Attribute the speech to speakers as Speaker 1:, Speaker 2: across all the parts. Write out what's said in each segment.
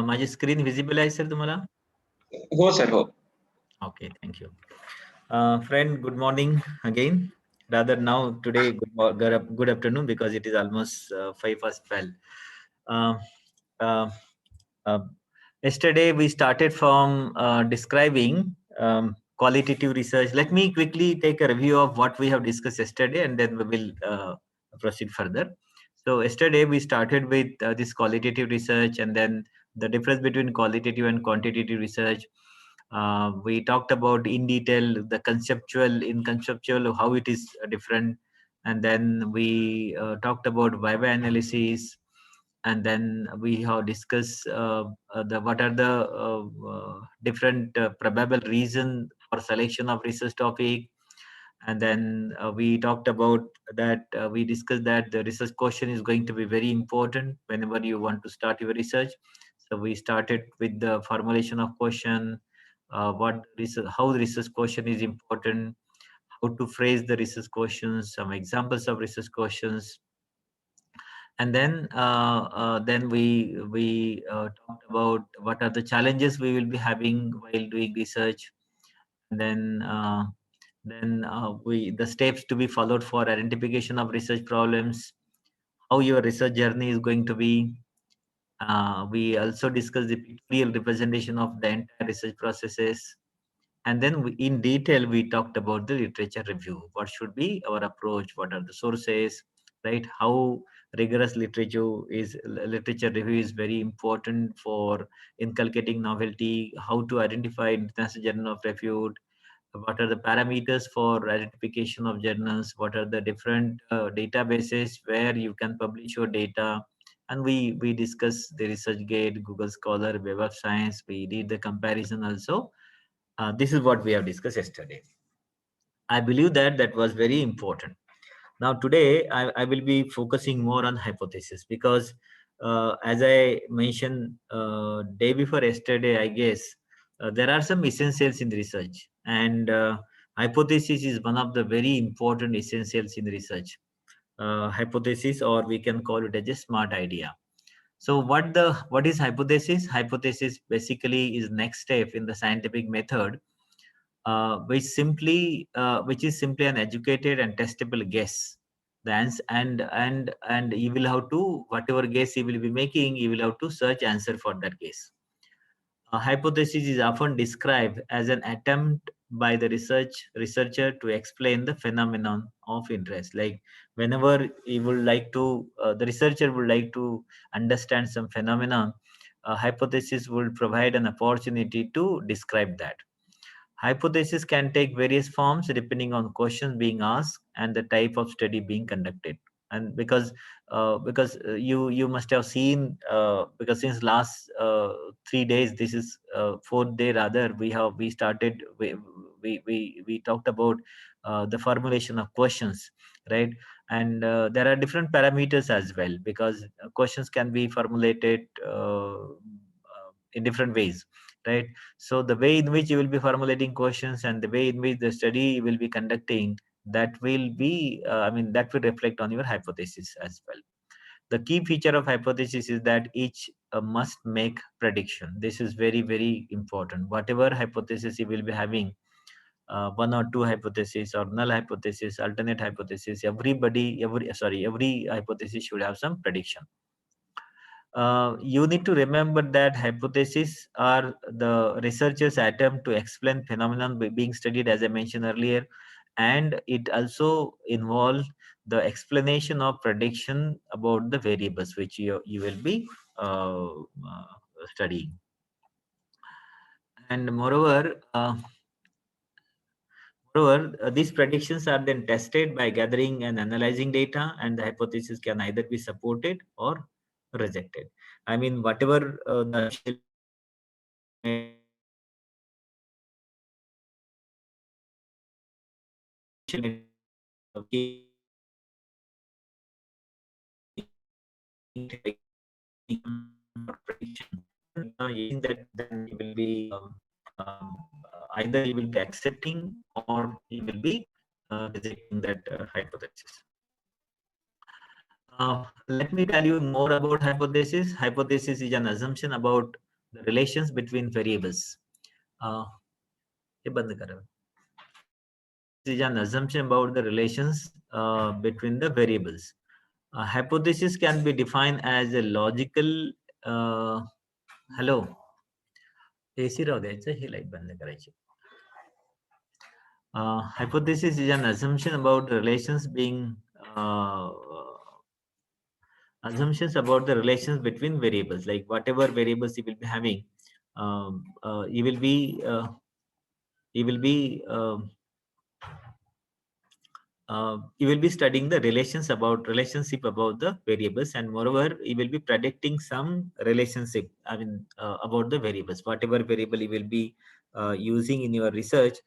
Speaker 1: माझी screen visible आहे sir तुम्हाला?
Speaker 2: हो सर, हो.
Speaker 1: Okay, thank you. Friend, good morning again. Rather now, today, good afternoon, because it is almost 5:12. Uh, uh, uh, Yesterday, we started from describing qualitative research. Let me quickly take a review of what we have discussed yesterday, and then we will proceed further. So yesterday, we started with this qualitative research, and then the difference between qualitative and quantitative research. We talked about in detail the conceptual how it is different, and then we talked about viva analysis, and then we have discussed what are the different probable reason for selection of research topic. And then we talked about that we discussed that the research question is going to be very important whenever you want to start your research. So we started with the formulation of question, how the research question is important, how to phrase the research questions, some examples of research questions. And then we talked about what are the challenges we will be having while doing research. And then the steps to be followed for identification of research problems, how your research journey is going to be. We also discussed the pictorial representation of the entire research processes. And then in detail, we talked about the literature review. What should be our approach? What are the sources, right? How rigorous literature review is very important for inculcating novelty, how to identify international journal of repute, what are the parameters for identification of journals, what are the different databases where you can publish your data. And we discuss the ResearchGate, Google Scholar, Web of Science. We did the comparison also. This is what we have discussed yesterday. I believe that was very important. Now today I will be focusing more on hypothesis, because as I mentioned day before yesterday, I guess there are some essentials in research, and hypothesis is one of the very important essentials in research. Hypothesis, or we can call it as a smart idea. So what is hypothesis? Hypothesis basically is next step in the scientific method, which is simply an educated and testable guess. The answer, and you will have to, whatever guess you will be making, you will have to search answer for that guess. A hypothesis is often described as an attempt by the researcher to explain the phenomenon of interest. Like whenever you would like to, the researcher would like to understand some phenomenon, a hypothesis will provide an opportunity to describe that. Hypothesis can take various forms depending on questions being asked and the type of study being conducted. And because you must have seen, because since last 3 days, this is fourth day rather, we talked about the formulation of questions, right? And there are different parameters as well, because questions can be formulated in different ways, right? So the way in which you will be formulating questions and the way in which the study will be conducting, that will be, that will reflect on your hypothesis as well. The key feature of hypothesis is that each must make prediction. This is very, very important. Whatever hypothesis you will be having, one or two hypotheses or null hypothesis, alternate hypothesis, every hypothesis should have some prediction. You need to remember that hypotheses are the researcher's attempt to explain phenomenon being studied, as I mentioned earlier, and it also involves the explanation of prediction about the variables which you will be studying. And moreover, these predictions are then tested by gathering and analyzing data, and the hypothesis can either be supported or rejected. I mean, whatever the that then you will be either you will be accepting or you will be rejecting that hypothesis. Let me tell you more about hypothesis. Hypothesis is an assumption about the relations between variables. ये बंद करो. Hypothesis is an assumption about the relations between the variables. A hypothesis can be defined as a logical. Hello. AC राहू द्यायचं, ही light बंद करायची. Hypothesis is an assumption about the relations being assumptions about the relations between variables, like whatever variables you will be having, you will be you will be studying the relationship about the variables, and moreover you will be predicting some relationship, I mean, about the variables. Whatever variable you will be using in your research,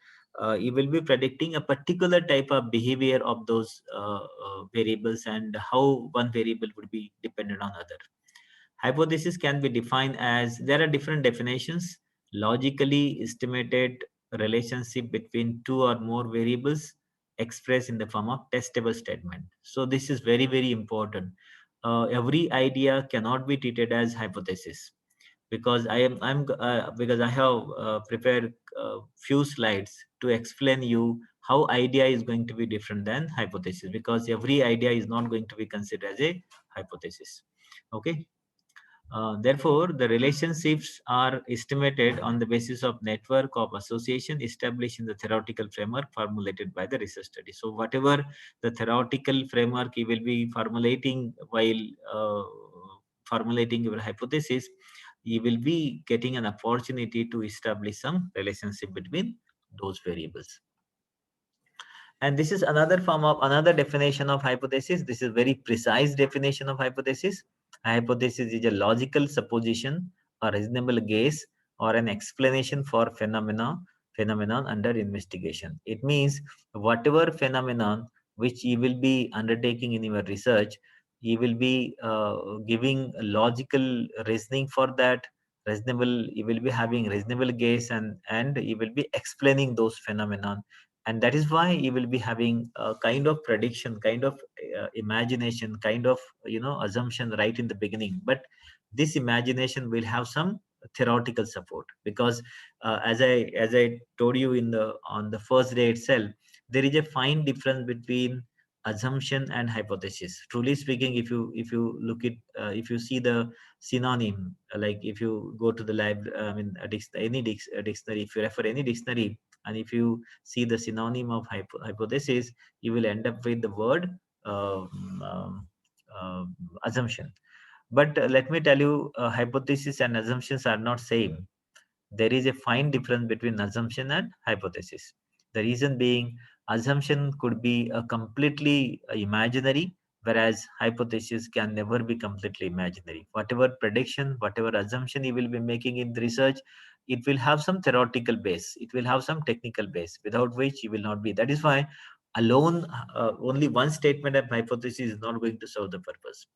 Speaker 1: you will be predicting a particular type of behavior of those variables, and how one variable would be dependent on other. Hypothesis can be defined as, there are different definitions: logically estimated relationship between two or more variables expressed in the form of testable statement. So this is very, very important. Every idea cannot be treated as hypothesis, because because I have prepared few slides to explain you how idea is going to be different than hypothesis, because every idea is not going to be considered as a hypothesis. Okay. Therefore, the relationships are estimated on the basis of network of association established in the theoretical framework formulated by the research study. So, whatever the theoretical framework you will be formulating while formulating your hypothesis, you will be getting an opportunity to establish some relationship between those variables. And this is another definition of hypothesis. This is very precise definition of hypothesis. A hypothesis is a logical supposition, a reasonable guess, or an explanation for phenomenon under investigation. It means whatever phenomenon which you will be undertaking in your research, you will be giving a logical reasoning for that. You will be having reasonable guess, and you will be explaining those phenomenon, and that is why you will be having a kind of prediction, kind of imagination, kind of assumption right in the beginning. But this imagination will have some theoretical support, because as I told you on the first day itself, there is a fine difference between assumption and hypothesis. Truly speaking, if you look at if you see the synonym, like if you go to the library, I mean a dictionary, if you refer any dictionary, and if you see the synonym of hypothesis, you will end up with the word um, um, assumption. But let me tell you, hypothesis and assumptions are not same. There is a fine difference between assumption and hypothesis. The reason being, assumption could be a completely imaginary, whereas hypothesis can never be completely imaginary. Whatever prediction, whatever assumption you will be making in the research, it will have some theoretical base, it will have some technical base, without which you will not be. That is why alone, only one statement of hypothesis is not going to serve the purpose.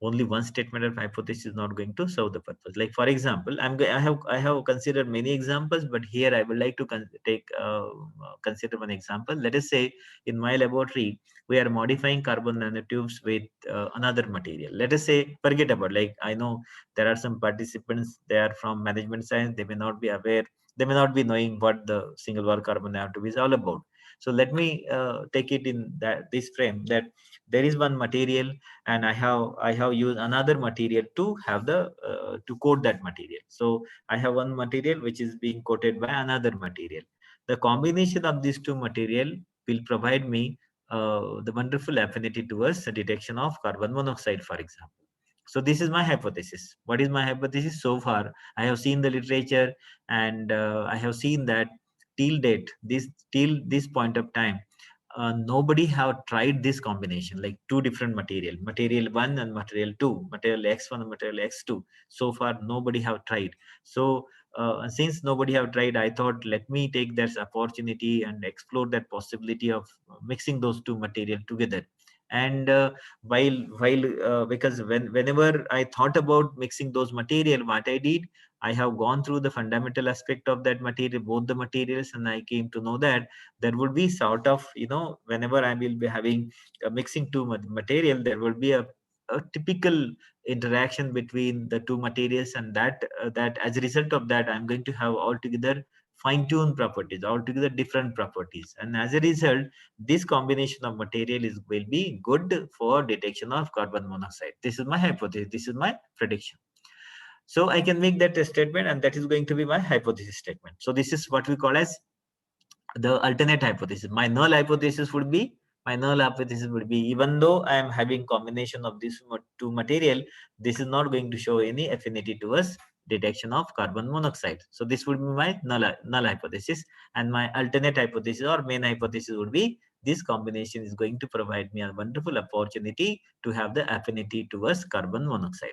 Speaker 1: Only one statement of hypothesis is not going to serve the purpose. Like for example, I have considered many examples, but here I would like to consider one example. Let us say in my laboratory we are modifying carbon nanotubes with another material. Let us say, forget about, like, I know there are some participants, they are from management science, they may not be aware, they may not be knowing what the single wall carbon nanotube is all about. So let me take it in this frame, that there is one material, and I have used another material to have the to coat that material. So I have one material which is being coated by another material. The combination of these two material will provide me the wonderful affinity towards the detection of carbon monoxide, for example. So this is my hypothesis. What is my hypothesis? So far I have seen the literature, and I have seen that till date, till this point of time, nobody have tried this combination, like two different material 1 and material 2, material x1 and material x2. So far nobody have tried. So since nobody have tried, I thought, let me take that opportunity and explore that possibility of mixing those two material together. And while because whenever I thought about mixing those material, what I did, I have gone through the fundamental aspect of that material, both the materials, and I came to know that there would be sort of, whenever I will be having mixing two material, there will be a a typical interaction between the two materials, and that as a result of that, I'm going to have altogether fine-tuned properties, altogether different properties, and as a result, this combination of material will be good for detection of carbon monoxide. This is my hypothesis. This is my prediction. So I can make that a statement, and that is going to be my hypothesis statement. So this is what we call as the alternate hypothesis. My null hypothesis would be, even though I am having combination of these two material, this is not going to show any affinity towards detection of carbon monoxide. So this would be my null hypothesis, and my alternate hypothesis or main hypothesis would be, this combination is going to provide me a wonderful opportunity to have the affinity towards carbon monoxide.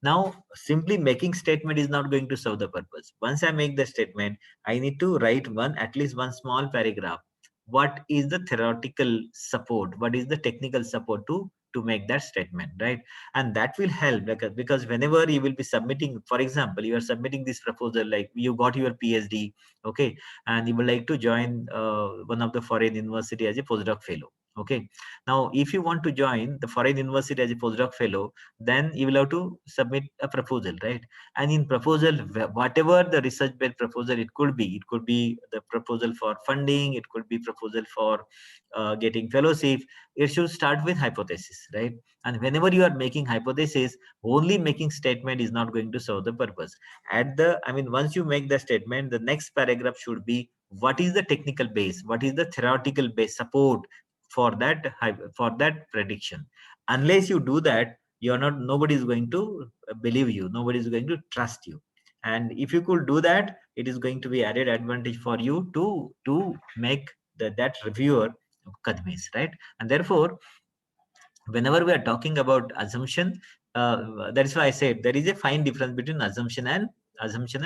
Speaker 1: Now, simply making statement is not going to serve the purpose. Once I make the statement, I need to write at least one small paragraph. What is the theoretical support? What is the technical support to make that statement, right? And that will help, because whenever you will be submitting, for example, you are submitting this proposal, like you got your PhD, okay, and you would like to join one of the foreign university as a postdoc fellow. Okay, now if you want to join the foreign university as a postdoc fellow, then you will have to submit a proposal, right? And in proposal, whatever the research based proposal it could be the proposal for funding, it could be proposal for getting fellowship. It should start with hypothesis, right? And whenever you are making hypothesis, only making statement is not going to serve the purpose. Once you make the statement, the next paragraph should be, what is the technical base, what is the theoretical base support for that prediction. Unless you do that, nobody is going to believe you, nobody is going to trust you. And if you could do that, it is going to be added advantage for you to make that reviewer convinced, right? And therefore, whenever we are talking about assumption, that is why I said there is a fine difference between assumption and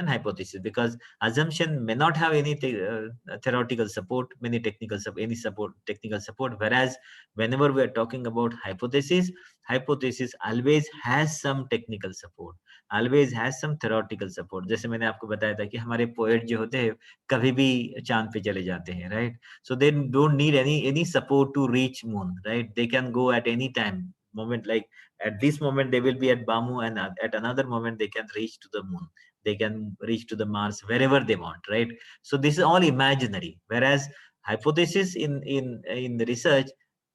Speaker 1: hypothesis, because assumption may not have any theoretical support, many technical support, whereas whenever we are talking about hypothesis always has some technical support, always has some theoretical support. जैसे मैंने आपको बताया था कि हमारे poet जो होते हैं कभी भी चांद पे चले जाते हैं, right? So they don't need any support to reach moon, right? They can go at any time moment, like at this moment they will be at BAMU, and at another moment they can reach to the moon, they can reach to the Mars, wherever they want, right? So this is all imaginary, whereas hypothesis in the research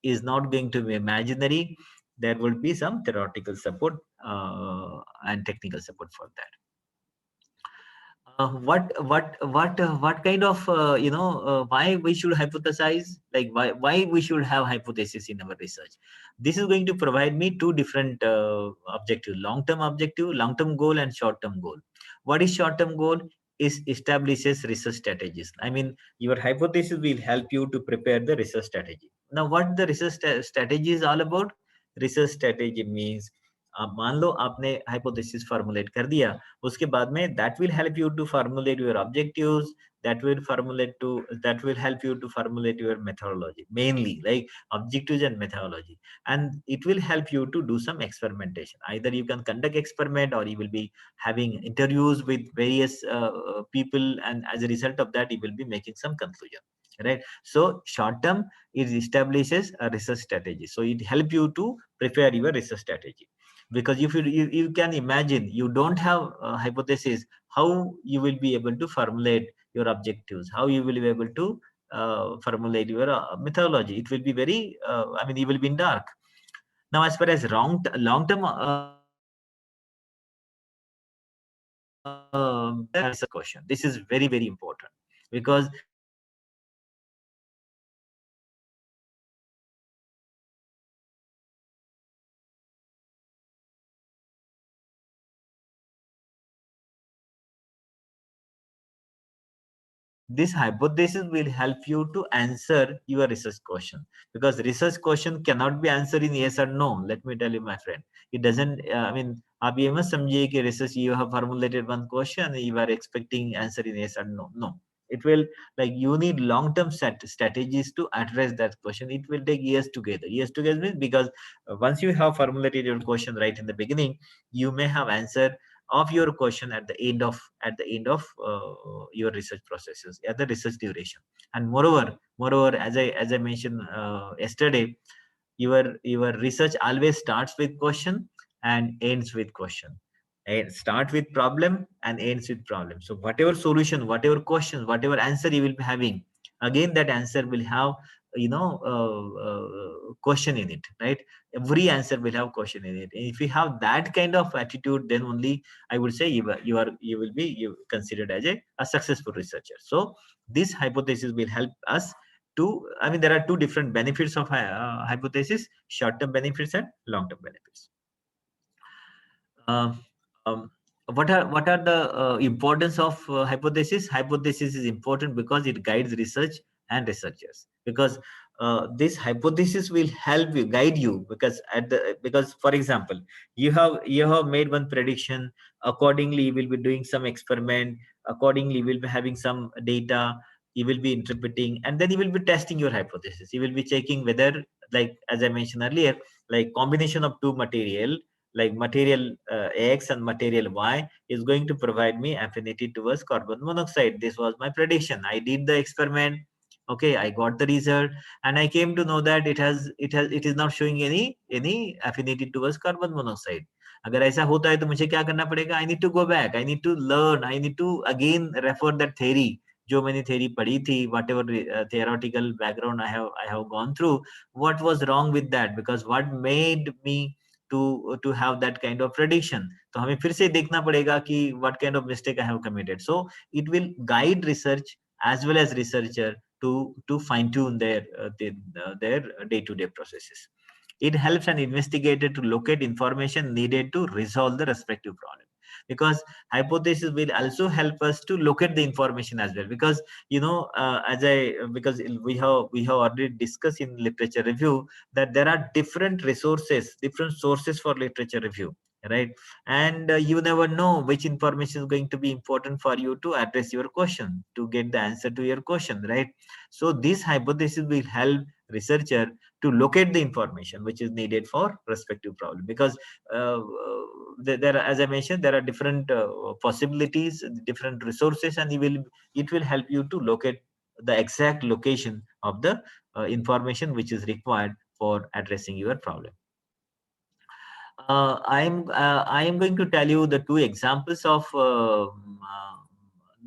Speaker 1: is not going to be imaginary. There will be some theoretical support and technical support for that. What kind of why we should hypothesize, like why we should have hypothesis in our research? This is going to provide me two different objective, long term goal, and short term goal. What is short term goal? Is establishes research strategies. I mean, your hypothesis will help you to prepare the research strategy. Now what the research strategy is all about? Research strategy means, मान लो आपने hypothesis formulate कर दिया, उसके बाद में that will help you to formulate your objectives, that will help you to formulate your methodology, mainly like objectives and methodology. And it will help you to do some experimentation. Either you can conduct experiment, or you will be having interviews with various people, and as a result of that you will be making some conclusion, right? So short term, it establishes a research strategy, so it help you to prepare your research strategy. Because if you can imagine, you don't have a hypothesis, how you will be able to formulate your objectives, how you will be able to formulate your methodology. It will be very you will be in dark. Now as far as long term research question, this is very, very important, because this hypothesis will help you to answer your research question, because research question cannot be answered in yes or no. Let me tell you, my friend, it doesn't आप ये मत समझिए कि research you have formulated one question, you are expecting answer in yes or no. No, it will, like, you need long term strategies to address that question. It will take years together means, because once you have formulated your question right in the beginning, you may have answer of your question at the end of your research processes, at the research duration. And moreover, as I mentioned yesterday, your research always starts with question and ends with question. Start with problem and ends with problem. So whatever solution, whatever question, whatever answer you will be having, again that answer will have question in it, right? Every answer will have question in it. And if you have that kind of attitude, then only I would say you will be considered as a successful researcher. So this hypothesis will help us to, I mean, there are two different benefits of hypothesis: short-term benefits and long-term benefits. Uh, um, what are the importance of hypothesis? Hypothesis is important because it guides research and researchers. Because this hypothesis will help you, guide you. Because for example, you have made one prediction. Accordingly, you will be doing some experiment. Accordingly, you will be having some data. You will be interpreting, and then you will be testing your hypothesis. You will be checking whether, like as I mentioned earlier, like combination of two material, like material X and material Y, is going to provide me affinity towards carbon monoxide. This was my prediction. I did the experiment. Okay, I got the result, and I came to know that it is not showing any affinity towards carbon monoxide. अगर ऐसा होता है तो मुझे क्या करना पड़ेगा? I need to go back. I need to learn. I need to again refer that theory. जो मैंने theory पढ़ी थी, whatever theoretical background I have gone through, what was wrong with that? Because what made me to have that kind of prediction? तो हमें फिर से देखना पड़ेगा कि what kind of mistake I have committed. So it will guide research as well as researcher to fine tune their day-to-day processes. It helps an investigator to locate information needed to resolve the respective problem, because hypothesis will also help us to locate the information as well. Because because we have already discussed in literature review that there are different resources, different sources for literature review, right? And you never know which information is going to be important for you to address your question, to get the answer to your question, right? So this hypothesis will help researcher to locate the information which is needed for respective problem. Because as I mentioned, there are different possibilities, different resources, and it will help you to locate the exact location of the information which is required for addressing your problem. I am going to tell you the two examples of null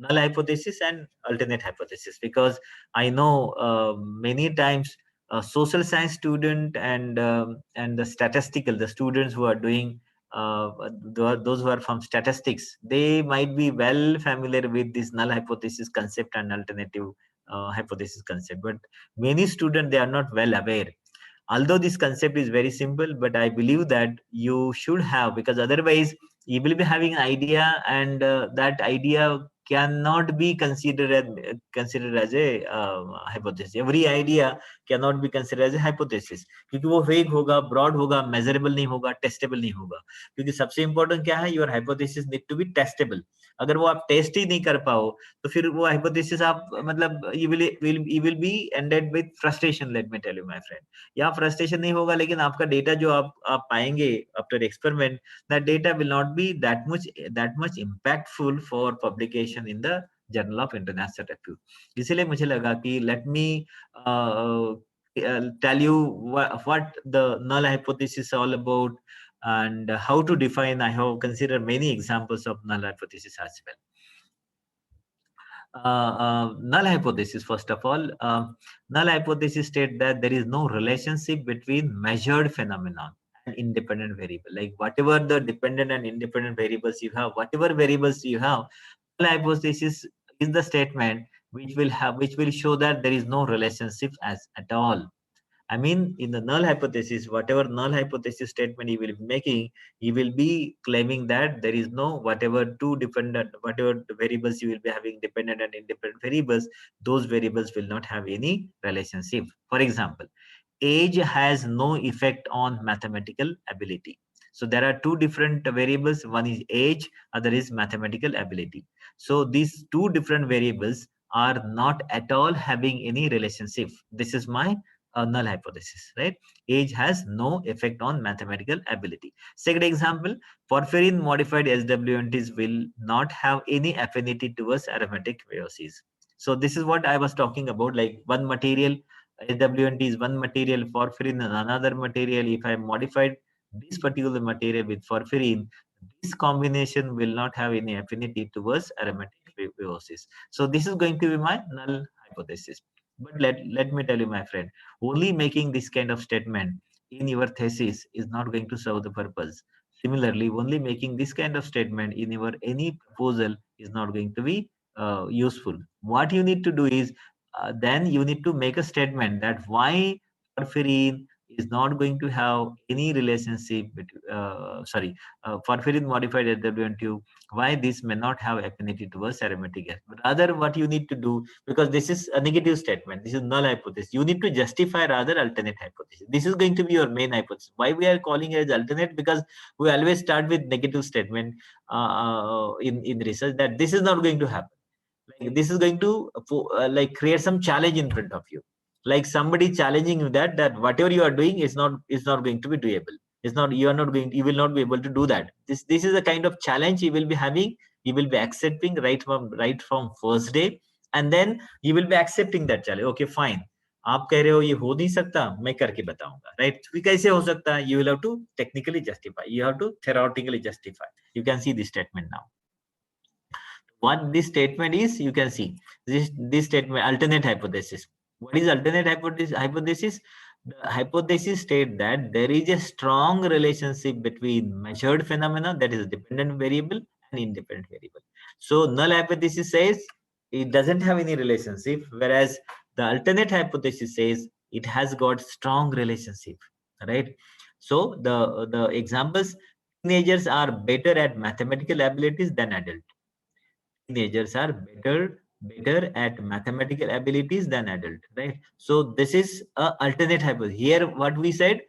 Speaker 1: hypothesis and alternate hypothesis, because I know many times social science student and the students who are doing those who are from statistics, they might be well familiar with this null hypothesis concept and alternative hypothesis concept, but many students, they are not well aware. Although this concept is very simple, but I believe that you should have, because otherwise you will be having an idea, and that idea cannot be considered as a hypothesis. Every idea cannot be considered as a hypothesis, क्योंकि वो vague होगा, broad होगा, measurable नहीं होगा, testable नहीं होगा. क्योंकि सबसे important क्या है? Your hypothesis need to be testable. अगर वो आप टेस्ट ही नहीं कर पाओ, तो फिर वो hypothesis आप मतलब you will be ended with frustration. Let me tell you, my friend. या फ्रस्ट्रेशन नहीं होगा, लेकिन आपका डेटा जो आप पाएंगे after experiment, that data will not be that much impactful for publication in the journal of international review. इसीलिए मुझे लगा कि let me tell you what the null hypothesis is all about and how to define. I have considered many examples of null hypothesis as well. Null hypothesis, first of all, null hypothesis state that there is no relationship between measured phenomenon and independent variable. Like whatever the dependent and independent variables you have, whatever variables you have, null hypothesis is the statement which will show that there is no relationship at all. I mean, in the null hypothesis, whatever null hypothesis statement he will be making, he will be claiming that there is no whatever variables you will be having, dependent and independent variables, those variables will not have any relationship. For example, age has no effect on mathematical ability. So there are two different variables. One is age, other is mathematical ability. So these two different variables are not at all having any relationship. This is my null hypothesis, right? Age has no effect on mathematical ability. Second example, porphyrin modified SWNTs will not have any affinity towards aromatic meiosis. So this is what I was talking about, like one material SWNT is one material, porphyrin is another material. If I modified this particular material with porphyrin, this combination will not have any affinity towards aromatic prebiosis. So this is going to be my null hypothesis. But let me tell you, my friend, only making this kind of statement in your thesis is not going to serve the purpose. Similarly, only making this kind of statement in your any proposal is not going to be useful. What you need to do is then you need to make a statement that why porphyrin is not going to have any relationship between, porphyrin modified SWNT, why this may not have affinity towards aromatic gas. But rather what you need to do, because this is a negative statement, this is null hypothesis, you need to justify rather alternate hypothesis. This is going to be your main hypothesis. Why we are calling it as alternate? Because we always start with negative statement in research that this is not going to happen. Like this is going to like create some challenge in front of you, like somebody challenging you that whatever you are doing is not going to be doable. It's not, you are not going, you will not be able to do that. This is the kind of challenge you will be having. You will be accepting right from first day, and then you will be accepting that challenge. Okay, fine, आप कह रहे हो ये हो नहीं सकता, मैं करके बताऊंगा, right? कैसे हो सकता है? You will have to technically justify, you have to theoretically justify. You can see this statement now. What this statement is, you can see this statement, alternate hypothesis. What is alternate hypothesis? The hypothesis state that there is a strong relationship between measured phenomena, that is dependent variable, and independent variable. So null hypothesis says it doesn't have any relationship, whereas the alternate hypothesis says it has got strong relationship, right? So the examples: teenagers are better at mathematical abilities than adults. Teenagers are better at mathematical abilities than adult, right? So this is a alternate hypothesis. Here what we said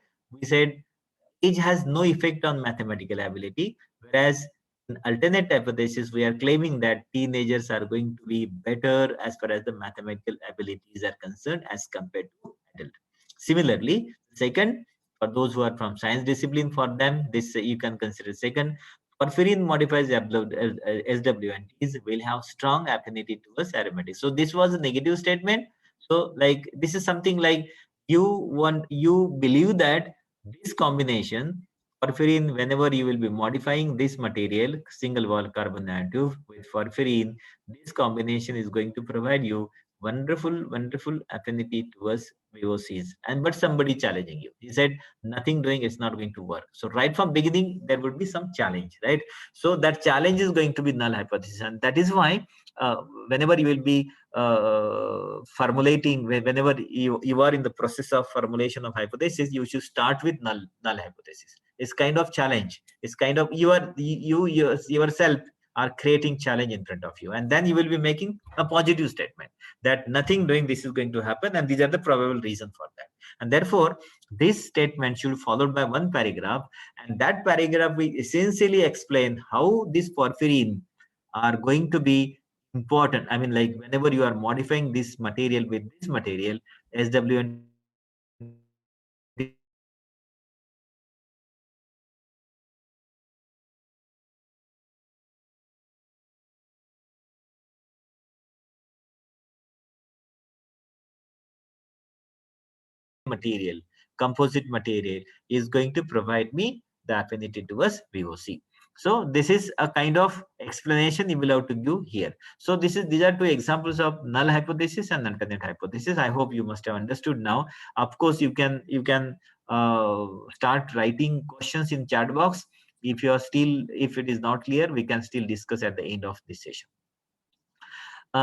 Speaker 1: age has no effect on mathematical ability, whereas in alternate hypothesis we are claiming that teenagers are going to be better as far as the mathematical abilities are concerned as compared to adult. Similarly, second, for those who are from science discipline, for them this you can consider second, porphyrin modifies SWNTs will have strong affinity towards aromatic. So this was a negative statement. So like this is something like you believe that this combination porphyrin, whenever you will be modifying this material, single wall carbon nanotube with porphyrin, this combination is going to provide you wonderful affinity towards VOCs. And but somebody challenging you, he said nothing doing, it's not going to work. So right from beginning there would be some challenge, right? So that challenge is going to be null hypothesis, and that is why whenever you will be formulating, whenever you are in the process of formulation of hypothesis, you should start with null hypothesis. It's kind of challenge, it's kind of yourself are creating challenge in front of you, and then you will be making a positive statement that nothing doing, this is going to happen, and these are the probable reason for that. And therefore this statement should be followed by one paragraph, and that paragraph will essentially explain how this porphyrin are going to be important. I mean, like whenever you are modifying this material with this material, SWNT is going to provide you wonderful affinity towards aromatic prebiosis. Similarly, this material, composite material, is going to provide me the affinity towards VOC. So this is a kind of explanation you will have to give here. So these are two examples of null hypothesis and alternate hypothesis. I hope you must have understood now. Of course, you can start writing questions in chat box. If it is not clear, we can still discuss at the end of this session.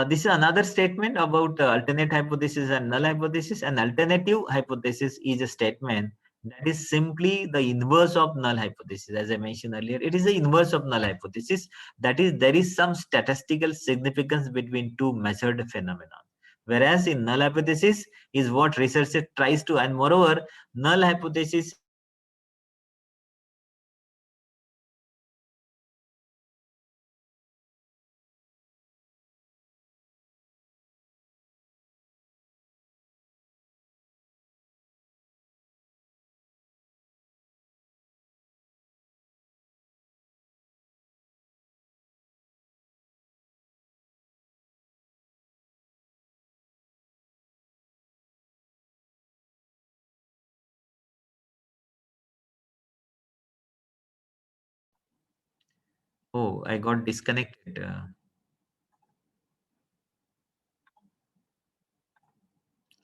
Speaker 1: This is another statement about alternate hypothesis and null hypothesis. An alternative hypothesis is a statement that is simply the inverse of null hypothesis. As I mentioned earlier, it is the inverse of null hypothesis. That is, there is some statistical significance between two measured phenomena. Whereas in null hypothesis is what researcher tries to, and moreover, null hypothesis is what Oh, I got disconnected.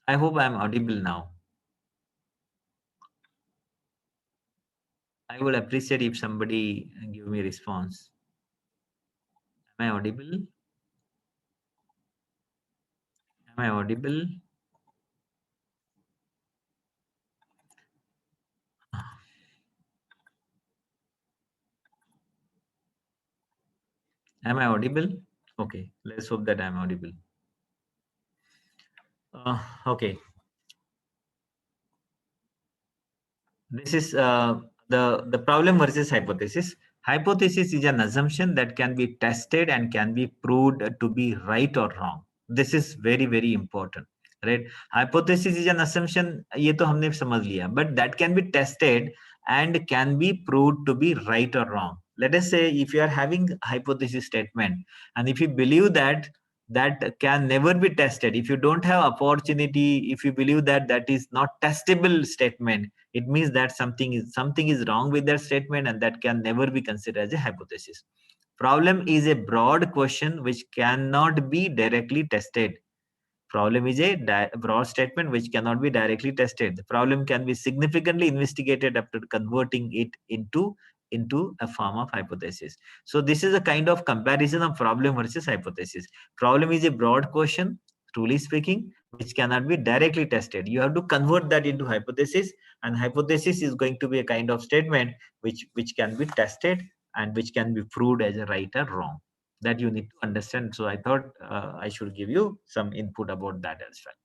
Speaker 1: I hope I'm audible now. I would appreciate if somebody give me response. Am I audible? Am I audible? Am I audible? Okay, let's hope that I'm audible. Okay, this is the problem versus hypothesis. Hypothesis is an assumption that can be tested and can be proved to be right or wrong. This is very very important, right? Hypothesis is an assumption, ये तो हमने समझ लिया, but that can be tested and can be proved to be right or wrong. Let us say if you are having hypothesis statement and if you believe that that can never be tested, if you don't have opportunity, if you believe that that is not testable statement, it means that something is wrong with that statement and that can never be considered as a hypothesis. Problem is a broad question which cannot be directly tested. Problem is a broad statement which cannot be directly tested. The problem can be significantly investigated after converting it into a form of hypothesis. So this is a kind of comparison of problem versus hypothesis. Problem is a broad question, truly speaking, which cannot be directly tested. You have to convert that into hypothesis, and hypothesis is going to be a kind of statement which can be tested and which can be proved as a right or wrong. That you need to understand. So I thought I should give you some input about that as well.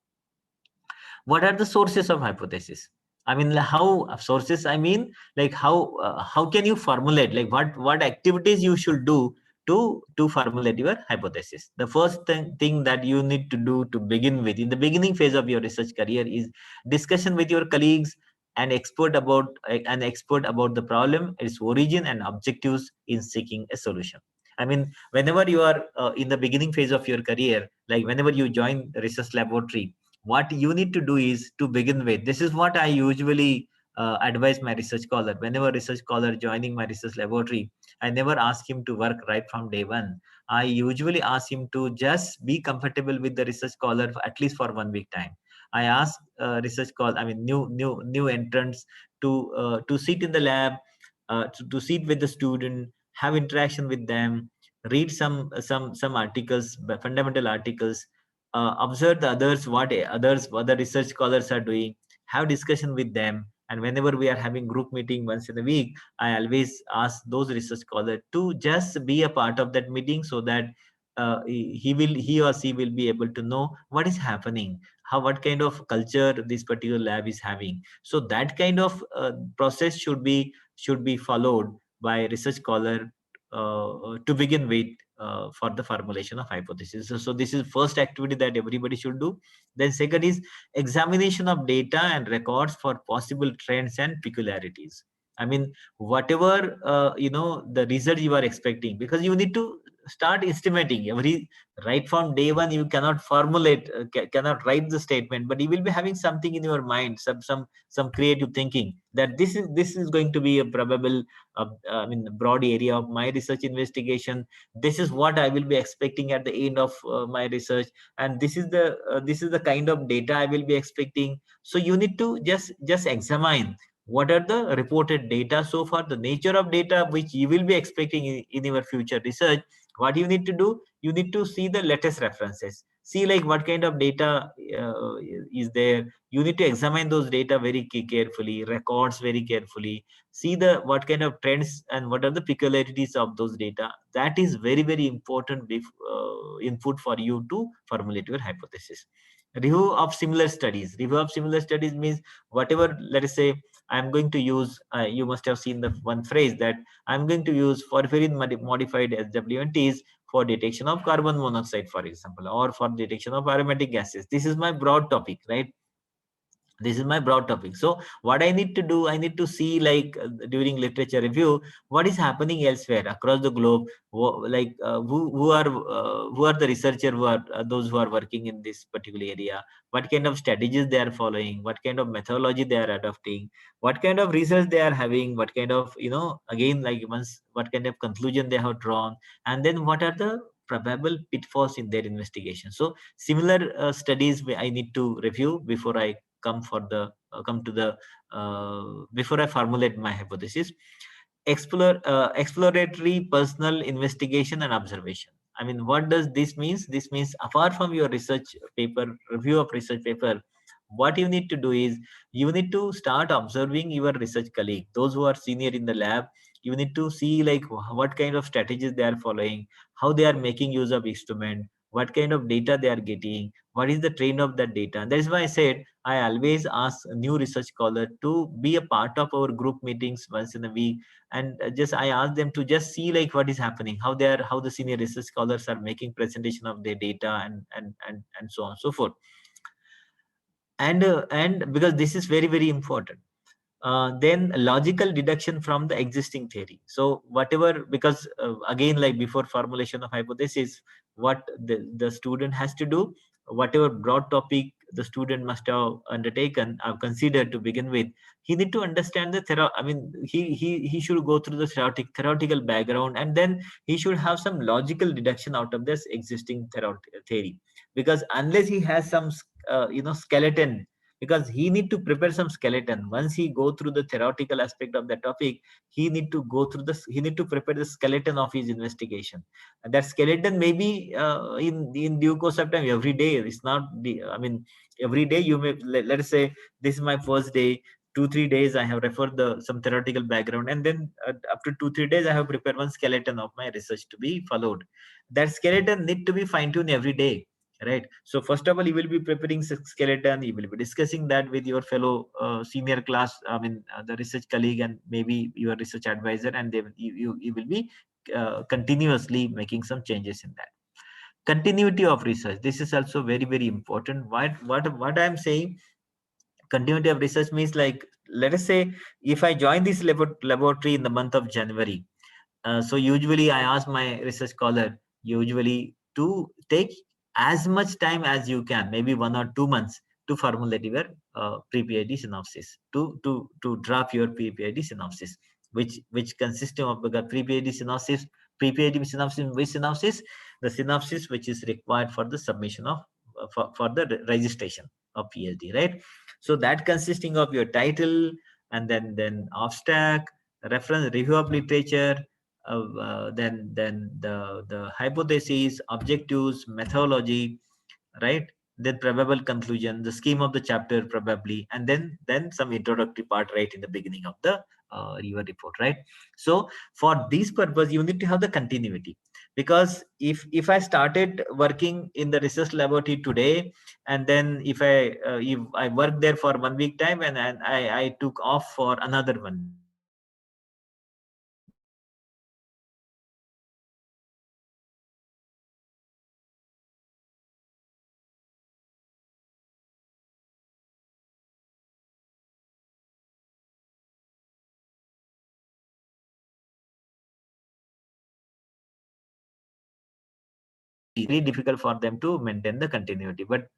Speaker 1: What are the sources of hypothesis? I mean, how sources, I mean, like how can you formulate, like what activities you should do to formulate your hypothesis? The first thing that you need to do to begin with in the beginning phase of your research career is discussion with your colleagues and an expert about the problem, its origin and objectives in seeking a solution. I mean, whenever you are in the beginning phase of your career, like whenever you join the research laboratory, what you need to do is to begin with, this is what I usually advise my research scholar. Whenever research scholar joining my research laboratory, I never ask him to work right from day one. I usually ask him to just be comfortable with the research scholar for at least for 1 week time. I ask research scholar, I mean new entrants to sit in the lab, to sit with the student, have interaction with them, read some articles, fundamental articles, observe the others, what other research scholars are doing, have discussion with them. And whenever we are having group meeting once in a week, I always ask those research scholars to just be a part of that meeting, so that he or she will be able to know what is happening, what kind of culture this particular lab is having. So that kind of process should be followed by research scholar to begin with, for the formulation of hypothesis. So this is first activity that everybody should do. Then second is examination of data and records for possible trends and peculiarities. I mean, whatever the result you are expecting, because you need to start estimating every, right from day one. You cannot formulate, cannot write the statement, but you will be having something in your mind, some creative thinking, that this is going to be a probable, I mean, broad area of my research investigation. This is what I will be expecting at the end of my research, and this is the kind of data I will be expecting. So you need to just examine what are the reported data so far, the nature of data which you will be expecting in your future research. What you need to do, you need to see the latest references, see like what kind of data is there. You need to examine those data very carefully, records very carefully, see the what kind of trends and what are the peculiarities of those data. That is very very important input for you to formulate your hypothesis. Review of similar studies means, whatever, let us say I'm going to use, you must have seen the one phrase that I'm going to use porphyrin modified SWNTs for detection of carbon monoxide, for example, or for detection of aromatic gases. This is my broad topic, right? This is my broad topic. So what I need to do, I need to see, like, during literature review, what is happening elsewhere across the globe. Who are the researcher, who are those who are working in this particular area, what kind of strategies they are following, what kind of methodology they are adopting, what kind of research they are having, what kind of, again, like, once, what kind of conclusion they have drawn, and then what are the probable pitfalls in their investigation. So similar studies I need to review before I come to the before I formulate my hypothesis. Exploratory personal investigation and observation. I mean, what does this means? This means, apart from your research paper, review of research paper, what you need to do is, you need to start observing your research colleague, those who are senior in the lab. You need to see, like, what kind of strategies they are following, how they are making use of instrument, what kind of data they are getting, what is the train of that data. And that is why I said, I always ask a new research scholar to be a part of our group meetings once in a week, and just I ask them to just see, like, what is happening, how the senior research scholars are making presentation of their data, and so on and so forth. And because this is very, very important. Then logical deduction from the existing theory. So whatever, because again, like, before formulation of hypothesis, what the student has to do, whatever broad topic the student must have undertaken or considered to begin with, he need to understand I mean, he should go through the theoretical background, and then he should have some logical deduction out of this existing theory. Because unless he has some skeleton, because he need to prepare some skeleton. Once he go through the theoretical aspect of the topic, he need to prepare the skeleton of his investigation. And that skeleton may be in due course of time. Every day, it's not the, I mean, every day you may, let us say, this is my first day, 2 3 days I have referred the some theoretical background, and then after 2 3 days I have prepared one skeleton of my research to be followed. That skeleton need to be fine-tuned every day, right? So first of all, you will be preparing skeleton, you will be discussing that with your fellow senior class, I mean, the research colleague, and maybe your research advisor, and you will be continuously making some changes in that. Continuity of research, this is also very, very important. What I'm saying, continuity of research means, like, let us say, if I join this laboratory in the month of January, so usually I ask my research scholar usually to take as much time as you can, maybe 1 or 2 months, to formulate your pre-PhD synopsis, to draft your pre-PhD synopsis, which consists of the pre-PhD synopsis. Pre-PhD synopsis, which synopsis? The synopsis which is required for the submission of for the registration of PhD, right? So that consisting of your title, and then abstract, reference, review of literature, then the hypotheses, objectives, methodology, right? Then probable conclusion, the scheme of the chapter probably, and then some introductory part right in the beginning of the your report, right? So for this purpose, you need to have the continuity. Because if I started working in the research laboratory today, and then if I work there for 1 week time, and I took off for another 1 week, very difficult for them to maintain the continuity. But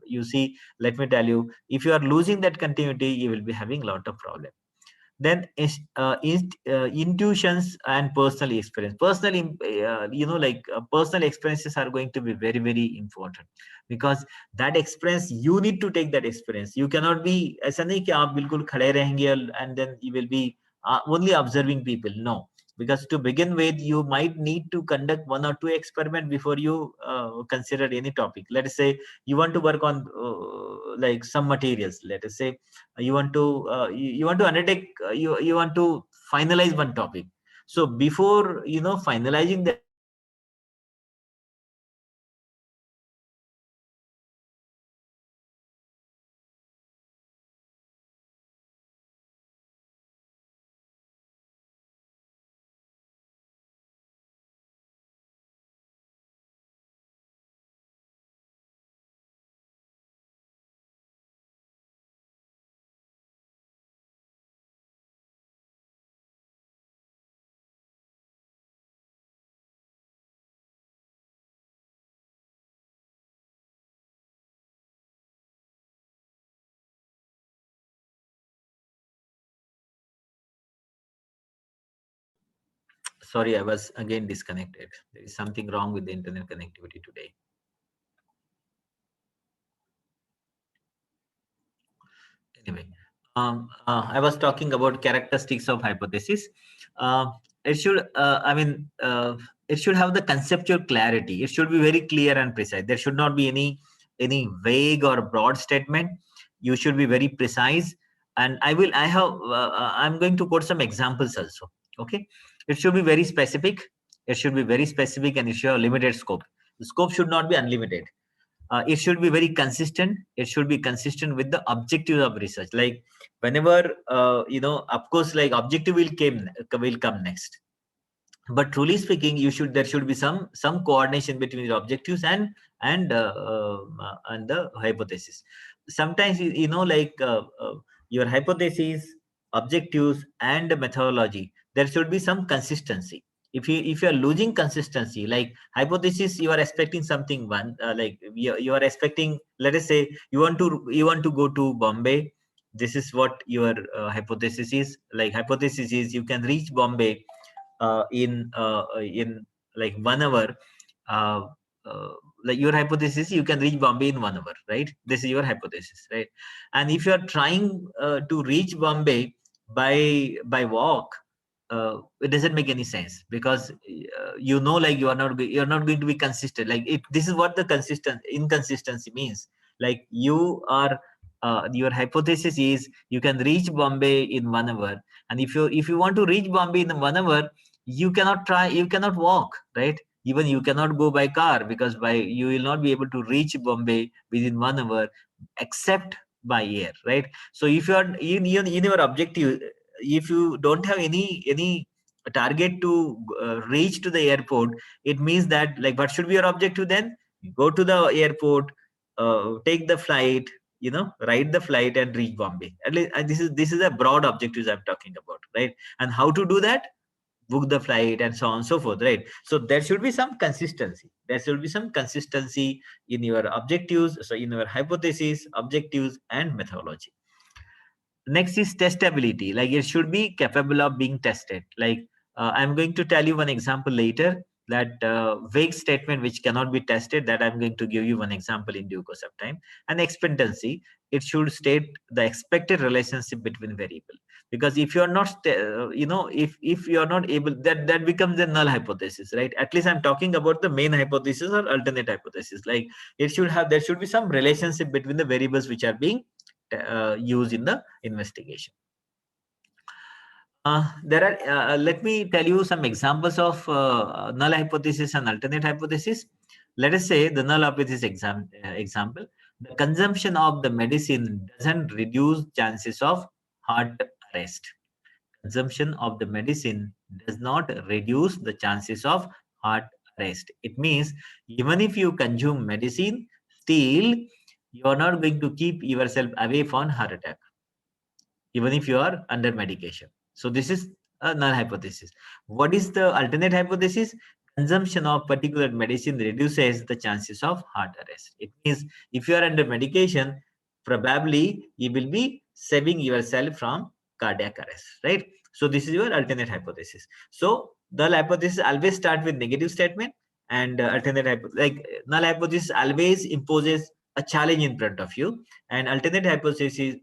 Speaker 1: you see, let me tell you, if you are losing that continuity, you will be having a lot of problem. Then intuitions and personal experience, personal experiences are going to be very, very important. Because that experience, you need to take that experience. You cannot be, ऐसा नहीं कि आप बिल्कुल खड़े रहेंगे and then you will be only observing people. No, because to begin with, you might need to conduct 1 or 2 experiment before you consider any topic. Let us say you want to work on like some materials. Let us say you want to undertake you want to finalize one topic. So before finalizing that topic, you need to conduct experiment on that topic. So that experiment will be Sorry, I was again disconnected. There is something wrong with the internet connectivity today. Anyway, I was talking about characteristics of hypothesis. Uh, it should, it should have the conceptual clarity. It should be very clear and precise. There should not be any vague or broad statement. You should be very precise. And I'm going to quote some examples also. Okay, it should be very specific. It should be very specific, and it should have limited scope. The scope should not be unlimited. It should be very consistent. It should be consistent with the objective of research. Like whenever of course, like objective will come next, but truly speaking, there should be some coordination between the objectives and the hypothesis. Sometimes your hypothesis, objectives, and the methodology, there should be some consistency. If you are losing consistency, like hypothesis, you are expecting something one, like you are expecting, let us say you want to go to Bombay. This is what your hypothesis is. Like hypothesis is you can reach Bombay in like 1 hour. uh, uh, like your hypothesis, you can reach Bombay in 1 hour, right? This is your hypothesis, right? And if you are trying to reach Bombay by walk, it doesn't make any sense, because like you're not going to be consistent. Like this is what the inconsistency means. Like your hypothesis is you can reach Bombay in 1 hour, and if you want to reach Bombay in 1 hour, you cannot walk, right? Even you cannot go by car, because you will not be able to reach Bombay within 1 hour except by air, right? So if you are in your objective, if you don't have any target to reach to the airport, it means that, like, what should be your objective then? You go to the airport, take the flight, ride the flight and reach Bombay. At least this is a broad objectives I'm talking about, right? And how to do that? Book the flight and so on and so forth, right? So there should be some consistency. There should be some consistency in your objectives, so in your hypothesis, objectives, and methodology. Next is testability. Like it should be capable of being tested. Like I'm going to tell you one example later, that vague statement which cannot be tested, that I'm going to give you one example in due course of time. And expectancy, it should state the expected relationship between variable. Because if you are not if you are not able, that becomes a null hypothesis, right? At least I'm talking about the main hypothesis or alternate hypothesis. Like there should be some relationship between the variables which are being used in the investigation. Let me tell you some examples of null hypothesis and alternate hypothesis. Let us say the null hypothesis example: the consumption of the medicine doesn't reduce chances of heart arrest. Consumption of the medicine does not reduce the chances of heart arrest. It means even if you consume medicine, still you are not going to keep yourself away from heart attack, even if you are under medication. So this is a null hypothesis. What is the alternate hypothesis? Consumption of particular medicine reduces the chances of heart arrest. It means if you are under medication, probably you will be saving yourself from cardiac arrest, right? So this is your alternate hypothesis. So null hypothesis always start with negative statement, and like null hypothesis always imposes a challenge in front of you, and alternate hypothesis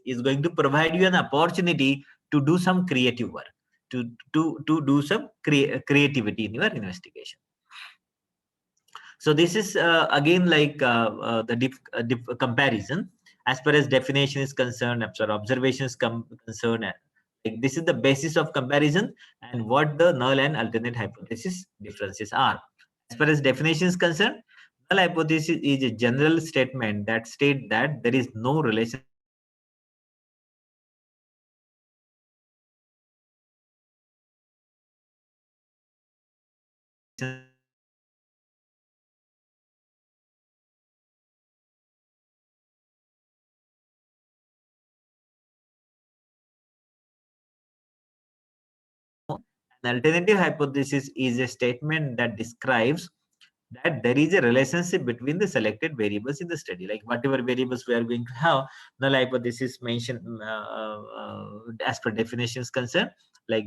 Speaker 1: is going to provide you an opportunity to do some creative work, to do some creativity in your investigation. So this is again like the comparison. As far as definition is concerned, as far as observation is concerned, like this is the basis of comparison and what the null and alternate hypothesis differences are. As far as definition is concerned, null hypothesis is a general statement that states that there is no relationship between the variables in the study. Like whatever variables we are going to have, there should be no relationship between them. No relationship between them. And an alternative hypothesis is a statement that describes that there is a relationship between the selected variables in the study. Like whatever variables we are going to have, null hypothesis mentioned as per definitions concerned, like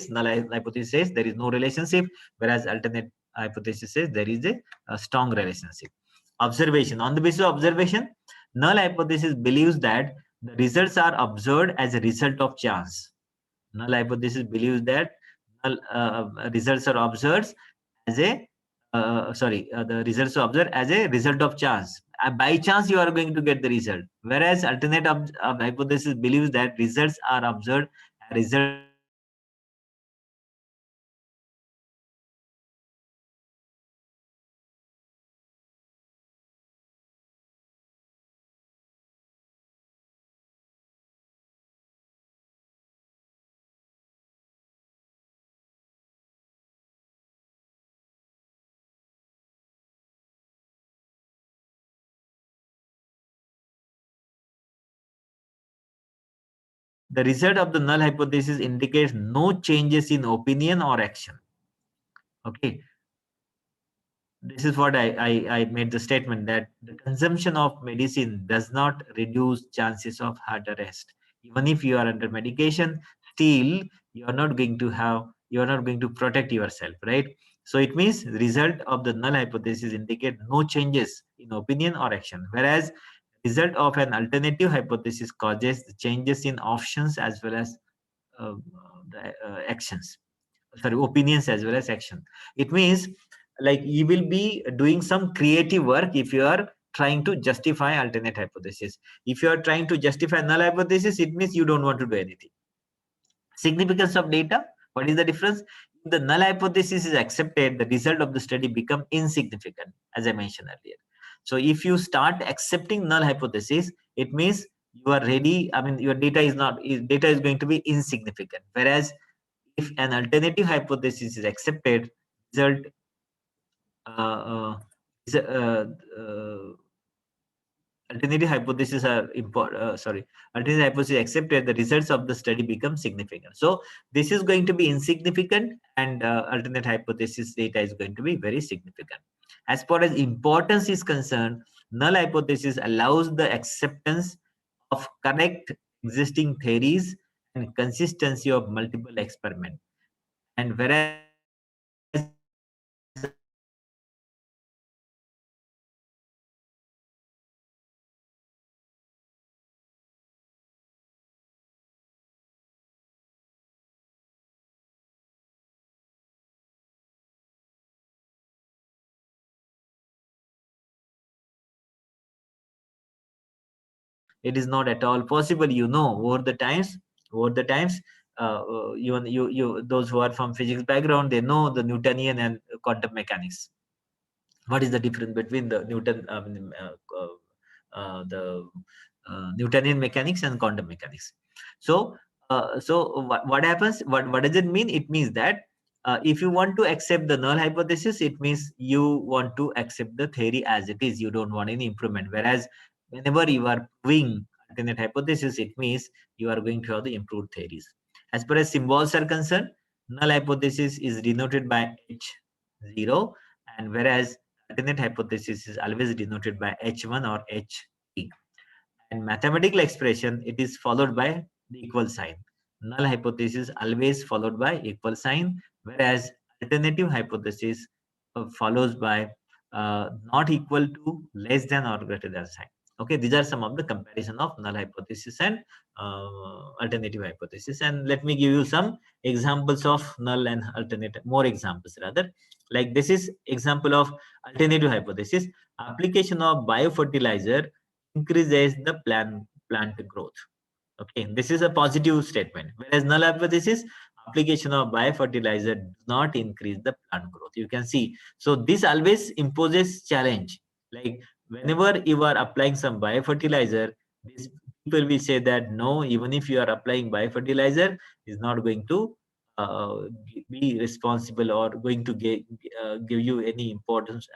Speaker 1: null hypothesis says there is no relationship, whereas alternate hypothesis says there is a strong relationship. Observation. On the basis of observation, null hypothesis believes that the results are observed as a result of chance. Null hypothesis believes that null results are observed as a the results are observed as a result of chance. By chance, you are going to get the result. Whereas alternate hypothesis believes that results are observed as a result of experimental observation. Okay, the result of the null hypothesis indicates no changes in opinion or action. Okay, this is what I made the statement that the consumption of medicine does not reduce chances of heart arrest. Even if you are under medication, still you are not going to protect yourself, right? So it means the result of the null hypothesis indicate no changes in opinion or action, whereas result of an alternative hypothesis causes the changes in options as well as uh, the actions, sorry, opinions as well as action. It means like you will be doing some creative work if you are trying to justify alternate hypothesis. If you are trying to justify null hypothesis, it means you don't want to do anything. Significance of data. What is the difference? If the null hypothesis is accepted, the result of the study become insignificant, as I mentioned earlier. So if you start accepting null hypothesis, it means you are ready. I mean, your data is not data is going to be insignificant. Whereas if an alternative hypothesis is accepted, result uh, is, alternative hypotheses are important. Alternative hypothesis accepted, the results of the study become significant. So this is going to be insignificant, and alternate hypothesis data is going to be very significant. As far as importance is concerned, null hypothesis allows the acceptance of correct existing theories and consistency of multiple experiments. And whereas alternate hypothesis allows the acceptance of multiple experiments and consistency of multiple experiments. It is not at all possible, over the times, you those who are from physics background, they know the Newtonian and quantum mechanics. What is the difference between the Newtonian mechanics and quantum mechanics? So, what happens? What does it mean? It means that if you want to accept the null hypothesis, it means you want to accept the theory as it is. You don't want any improvement. Whereas, whenever you are proving alternate hypothesis, it means you are going to have the improved theories. As far as symbols are concerned, null hypothesis is denoted by H0, and whereas alternate hypothesis is always denoted by H1 or H3. And mathematical expression, it is followed by the equal sign. Null hypothesis always followed by equal sign, whereas alternative hypothesis follows by not equal to, less than, or greater than sign. Okay, these are some of the comparison of null hypothesis and alternative hypothesis. And let me give you some examples of null and alternative, more examples rather. Like this is example of alternative hypothesis. Application of biofertilizer increases the plant growth. Okay, this is a positive statement. Whereas null hypothesis, application of biofertilizer does not increase the plant growth. You can see. So this always imposes challenge. Like whenever you are applying some biofertilizer, these people will say that no, even if you are applying biofertilizer, is not going to be responsible or going to give you any importance,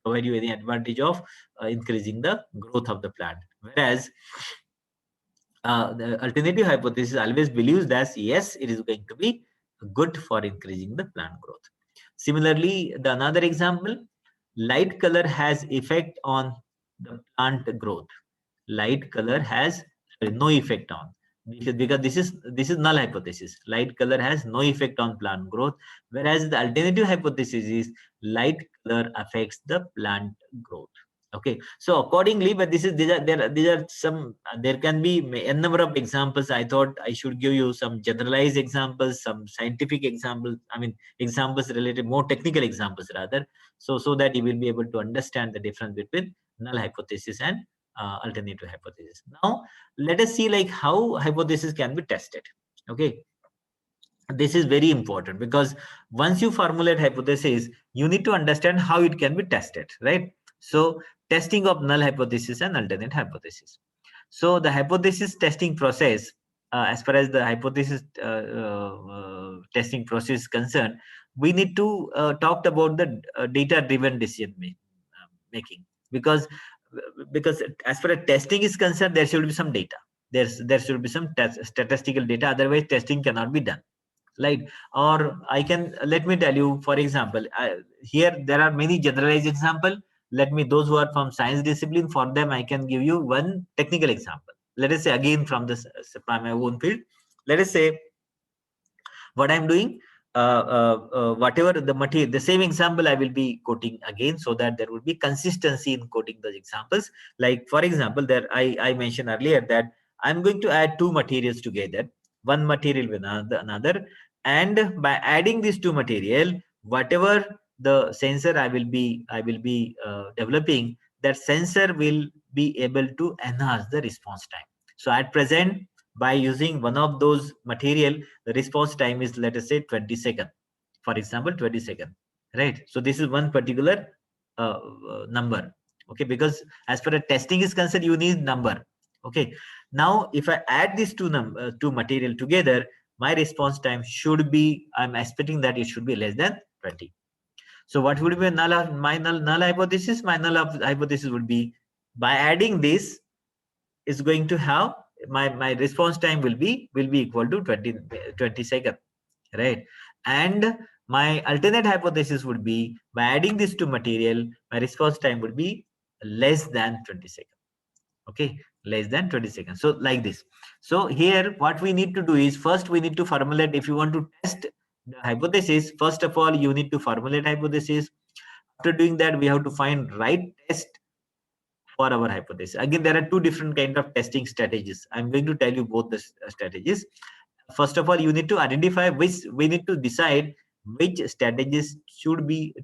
Speaker 1: provide you any advantage of increasing the growth of the plant. Whereas the alternative hypothesis always believes that yes, it is going to be good for increasing the plant growth. Similarly, the another example, light color has effect on the plant growth. Light color has no effect on. because this is null hypothesis. Light color has no effect on plant growth, whereas the alternative hypothesis is light color affects the plant growth. Okay, so accordingly, but these are some, there can be n number of examples. I thought I should give you some generalized examples, some scientific examples, I mean examples related, more technical examples rather, so that you will be able to understand the difference between null hypothesis and alternative hypothesis. Now let us see like how hypothesis can be tested. Okay, this is very important, because once you formulate hypothesis, you need to understand how it can be tested, right? So testing of null hypothesis and alternate hypothesis. So the hypothesis testing process, as far as the hypothesis testing process is concerned, we need to talk about the data driven decision making, because as far as testing is concerned, there should be some data. There should be some statistical data, otherwise testing cannot be done, right? Or I can, let me tell you, for example, here there are many generalized example. Let me, those who are from science discipline, for them I can give you one technical example. Let us say, again from this from my own field, let us say what I'm doing, whatever the material, the same example I will be quoting again, so that there will be consistency in quoting those examples. Like for example, there I mentioned earlier that I'm going to add two materials together, one material with another, and by adding these two material, whatever the sensor I will be developing, that sensor will be able to enhance the response time. So at present, by using one of those material, the response time is, let us say, 20 seconds, for example, 20 seconds, right? So this is one particular number. Okay, because as far as testing is concerned, you need number. Okay, now if I add these two material together, my response time should be, I'm expecting that it should be less than 20. So what would be my null hypothesis? My null hypothesis would be, by adding this, is going to have my response time will be equal to 20 seconds, right? And my alternate hypothesis would be, by adding this to material, my response time would be less than 20 seconds. Okay, less than 20 seconds. So like this. So here what we need to do is, first we need to formulate, if you want to test the hypothesis, first of all you need to formulate hypothesis. After doing that, we have to find right test for our hypothesis. Again, there are two different kind of testing strategies. I'm going to tell you both the strategies. First of all, you need to identify which, we need to decide which strategies should be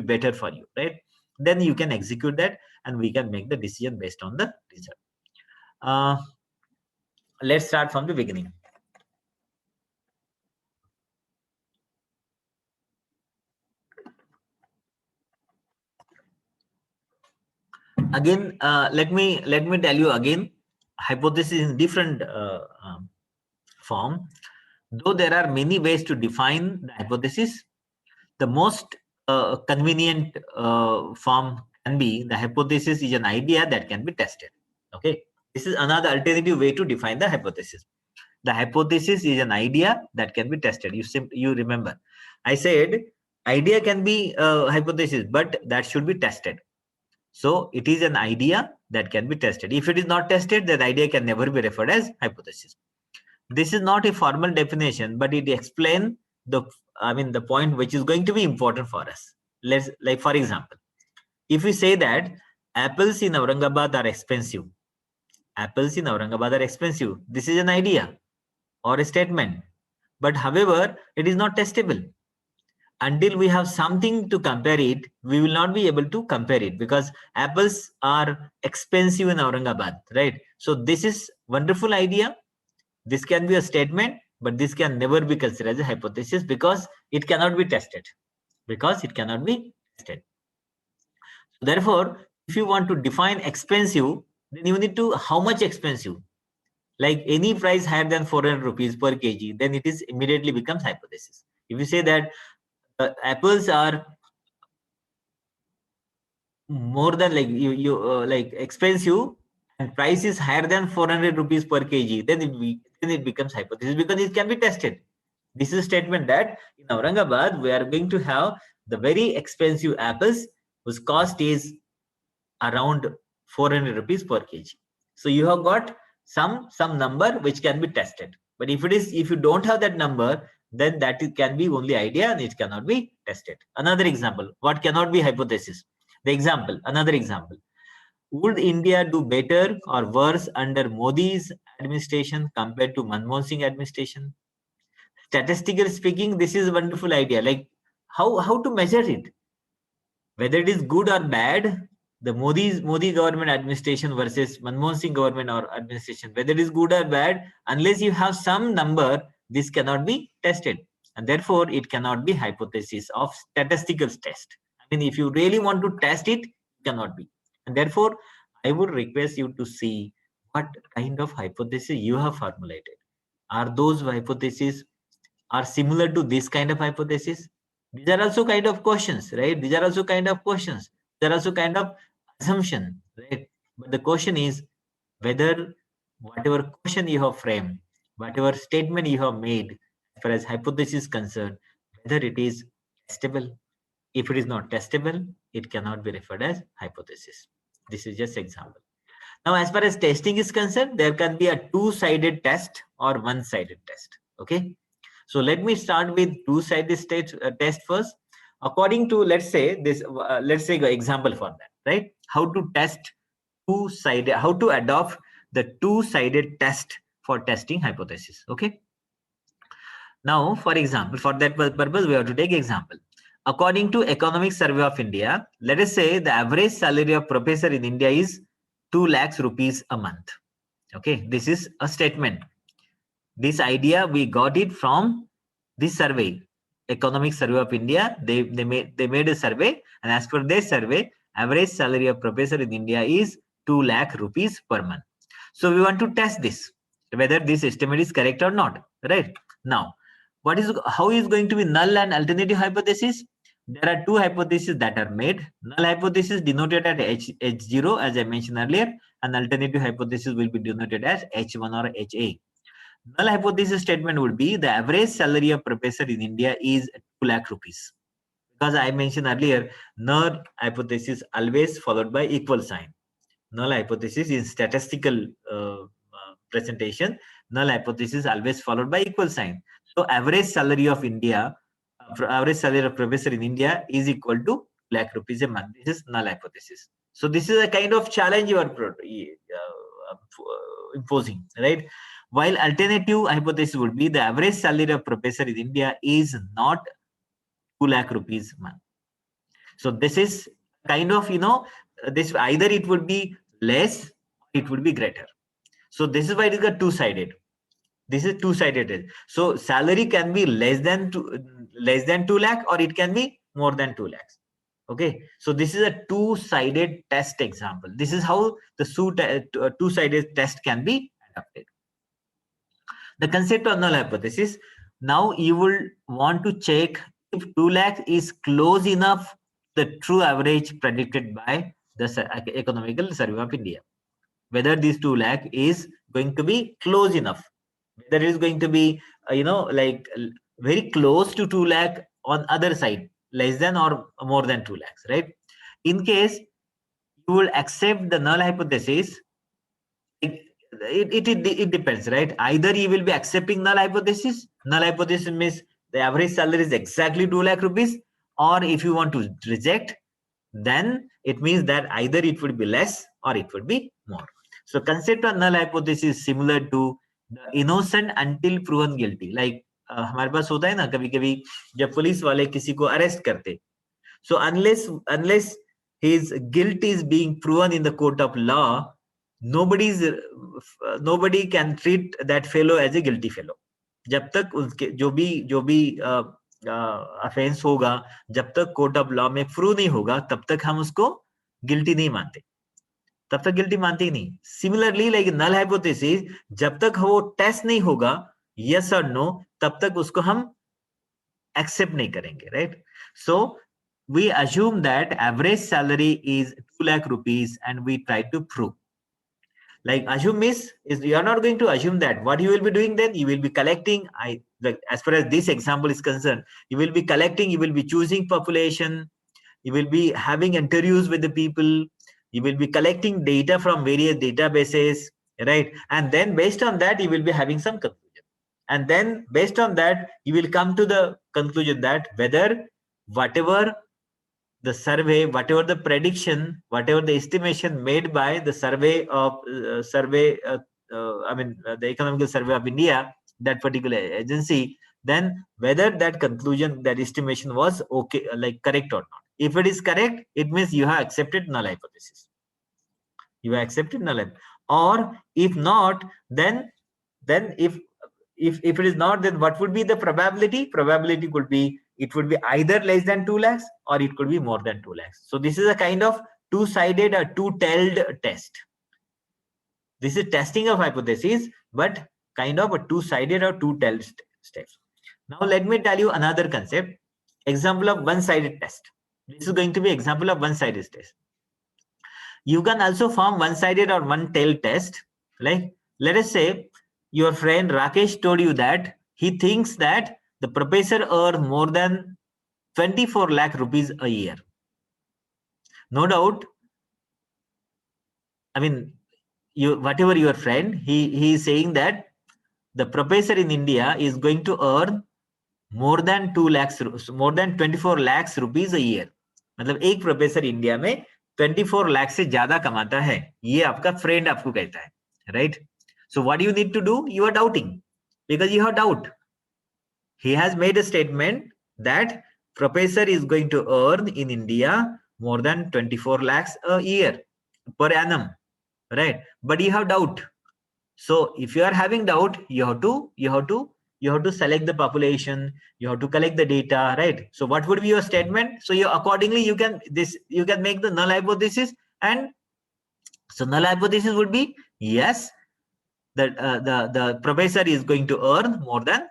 Speaker 1: better for you, right? Then you can execute that, and we can make the decision based on the result. Let's start from the beginning. Again, let me tell you again, hypothesis in different form. Though there are many ways to define the hypothesis, the most convenient form can be, the hypothesis is an idea that can be tested. Okay, this is another alternative way to define the hypothesis. The hypothesis is an idea that can be tested. You remember, I said idea can be hypothesis, but that should be tested. So it is an idea that can be tested. If it is not tested, that idea can never be referred as hypothesis. This is not a formal definition, but it explains the point which is going to be important for us. Let's, like for example, if we say that apples in Aurangabad are expensive, apples in Aurangabad are expensive, this is an idea or a statement, but however, it is not testable. Until we have something to compare it, we will not be able to compare it, because apples are expensive in Aurangabad, right? So this is wonderful idea. This can be a statement, but this can never be considered as a hypothesis, because it cannot be tested. Therefore, if you want to define expensive, then you need to, how much expensive? Like any price higher than 400 rupees per kg, then it is immediately becomes hypothesis. If you say that apples are more than like expensive, and price is higher than 400 rupees per kg, then it becomes hypothesis, because it can be tested. This is a statement that in Aurangabad we are going to have the very expensive apples whose cost is around 400 rupees per kg. So you have got some number which can be tested. But if you don't have that number, then that can be only idea and it cannot be tested. Another example, what cannot be hypothesis? Another example. Would India do better or worse under Modi's administration compared to Manmohan Singh administration? Statistically speaking, this is a wonderful idea. Like how to measure it? Whether it is good or bad, the Modi government administration versus Manmohan Singh government or administration, whether it is good or bad, unless you have some number, this cannot be tested, and therefore it cannot be hypothesis of statistical test. I mean, if you really want to test it, it cannot be, and therefore I would request you to see what kind of hypothesis you have formulated. Are those hypotheses are similar to this kind of hypothesis? These are also kind of questions, right? These are also kind of questions. They're also kind of assumption, right? But the question is whether whatever question you have framed, whatever statement you have made as far as hypothesis is concerned, whether it is testable. If it is not testable, it cannot be referred as hypothesis. This is just example. Now, as far as testing is concerned, there can be a two-sided test or one-sided test. Okay. So let me start with two-sided test first. According to, let's say an example for that, right? How to test two-sided, how to adopt the two-sided test for testing hypothesis. Okay. Now, for example, for that purpose, we have to take example. According to Economic Survey of India, let us say the average salary of professor in India is 2 lakhs rupees a month. Okay, this is a statement. This idea we got it from this survey, Economic Survey of India. They made a survey, and as per their survey, average salary of professor in India is 2 lakh rupees per month. So we want to test this, whether this estimate is correct or not. Right now, how is going to be null and alternative hypothesis? There are two hypotheses that are made. Null hypothesis denoted as H0, as I mentioned earlier, and alternative hypothesis will be denoted as H1 or HA. Null hypothesis statement would be the average salary of professor in India is 2 lakh rupees. Because I mentioned earlier, null hypothesis always followed by equal sign. Null hypothesis in statistical presentation, null hypothesis always followed by equal sign. So average salary of India, average salary of professor in India is equal to 2 lakh rupees a month. This is null hypothesis. So this is a kind of challenge you are imposing, right? While alternative hypothesis would be the average salary of professor in India is not 2 lakh rupees a month. So this is kind of, this either it would be less, it would be greater. So this is why it is a two-sided. This is two-sided. So salary can be less than 2 lakh, or it can be more than 2 lakhs. Okay. So this is a two-sided test example. This is how the two-sided test can be adapted. The concept of null hypothesis. Now you will want to check if 2 lakhs is close enough to the true average predicted by the Economical Survey of India. Whether this 2 lakh is going to be close enough, whether it is going to be like very close to 2 lakh on other side, less than or more than 2 lakhs, right? In case you will accept the null hypothesis, it depends, right? Either you will be accepting null hypothesis. Null hypothesis means the average salary is exactly 2 lakh rupees, or if you want to reject, then it means that either it would be less or it would be more. So concept of null hypothesis is similar to the innocent until proven guilty. Like हमारे पास होता है ना कभी कभी जब police वाले किसी को अरेस्ट करते, so unless his guilt is being proven in the court of law, nobody can treat that fellow as a guilty fellow. जब तक उसके जो भी अफेंस होगा, जब तक कोर्ट ऑफ लॉ में प्रूव नहीं होगा, तब तक हम उसको गिल्टी नहीं मानते, तब तक गिल्टी मानते ही नहीं. सिमिलरली लाइक नल हाइपोथेसिस, जब तक वो टेस्ट नहीं होगा यस और नो, तब तक उसको हम एक्सेप्ट नहीं करेंगे, right? So we assume that average salary is 2 lakh rupees and we try to prove. Like assume is you are not going to assume that. What you will be doing then, you will be collecting, as far as this example is concerned, you will be collecting, you will be choosing population, you will be having interviews with the people, you will be collecting data from various databases, right? And then based on that, you will be having some conclusion. And then based on that, you will come to the conclusion that whether whatever the survey, whatever the prediction, whatever the estimation made by the survey of the Economical Survey of India, that particular agency, then whether that conclusion, that estimation was okay, like correct or not. If it is correct, it means you have accepted null hypothesis. You have accepted null hypothesis. Or if not, then if it is not, then what would be the probability? Probability could be, it would be either less than 2 lakhs or it could be more than 2 lakhs. So this is a kind of two-sided or two-tailed test. This is testing of hypothesis, but kind of a two-sided or two-tailed steps. Now let me tell you another concept. Example of one-sided test. This is going to be example of one-sided test. You can also form one-sided or one-tailed test. Like, let us say your friend Rakesh told you that he thinks that the professor earns more than 24 lakh rupees a year. No doubt, I mean, whatever your friend, he is saying that the professor in India is going to earn more than 2 lakhs, more than 24 lakhs rupees a year. मतलब एक professor India में 24 लाख से ज्यादा कमाता है, ये आपका friend आपको कहता है, right? So what you need to do? You are doubting because you have doubt. He has made a statement that professor is going to earn in India more than 24 lakhs a year per annum, right? But you have doubt. So if you are having doubt, you have to select the population, you have to collect the data, right? So what would be your statement? So you accordingly you can make the null hypothesis. And so null hypothesis would be yes, that the professor is going to earn more than,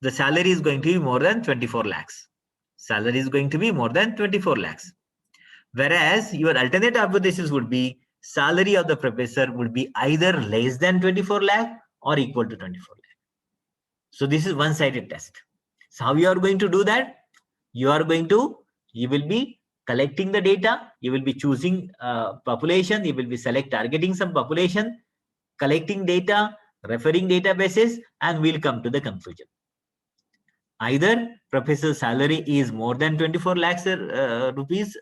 Speaker 1: the salary is going to be more than 24 lakhs. Salary is going to be more than 24 lakhs. Whereas your alternate hypothesis would be salary of the professor would be either less than 24 lakh or equal to 24 lakh. So this is one-sided test. So how you are going to do that? You will be collecting the data, you will be choosing population, you will be targeting some population, collecting data, referring databases, and we'll come to the conclusion. Either professor's salary is more than 24 lakhs rupees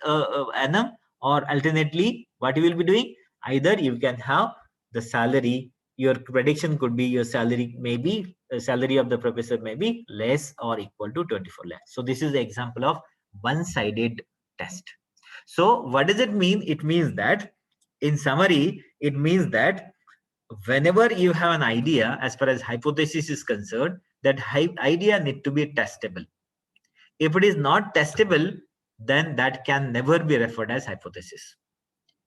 Speaker 1: annum, or alternately, what you will be doing? Either you can have the salary, your prediction could be your salary maybe, salary of the professor may be less or equal to 24 lakhs. So this is the example of one-sided test. So what does it mean? It means that, in summary, it means that whenever you have an idea, as far as hypothesis is concerned, that idea need to be testable. If it is not testable, then that can never be referred as hypothesis.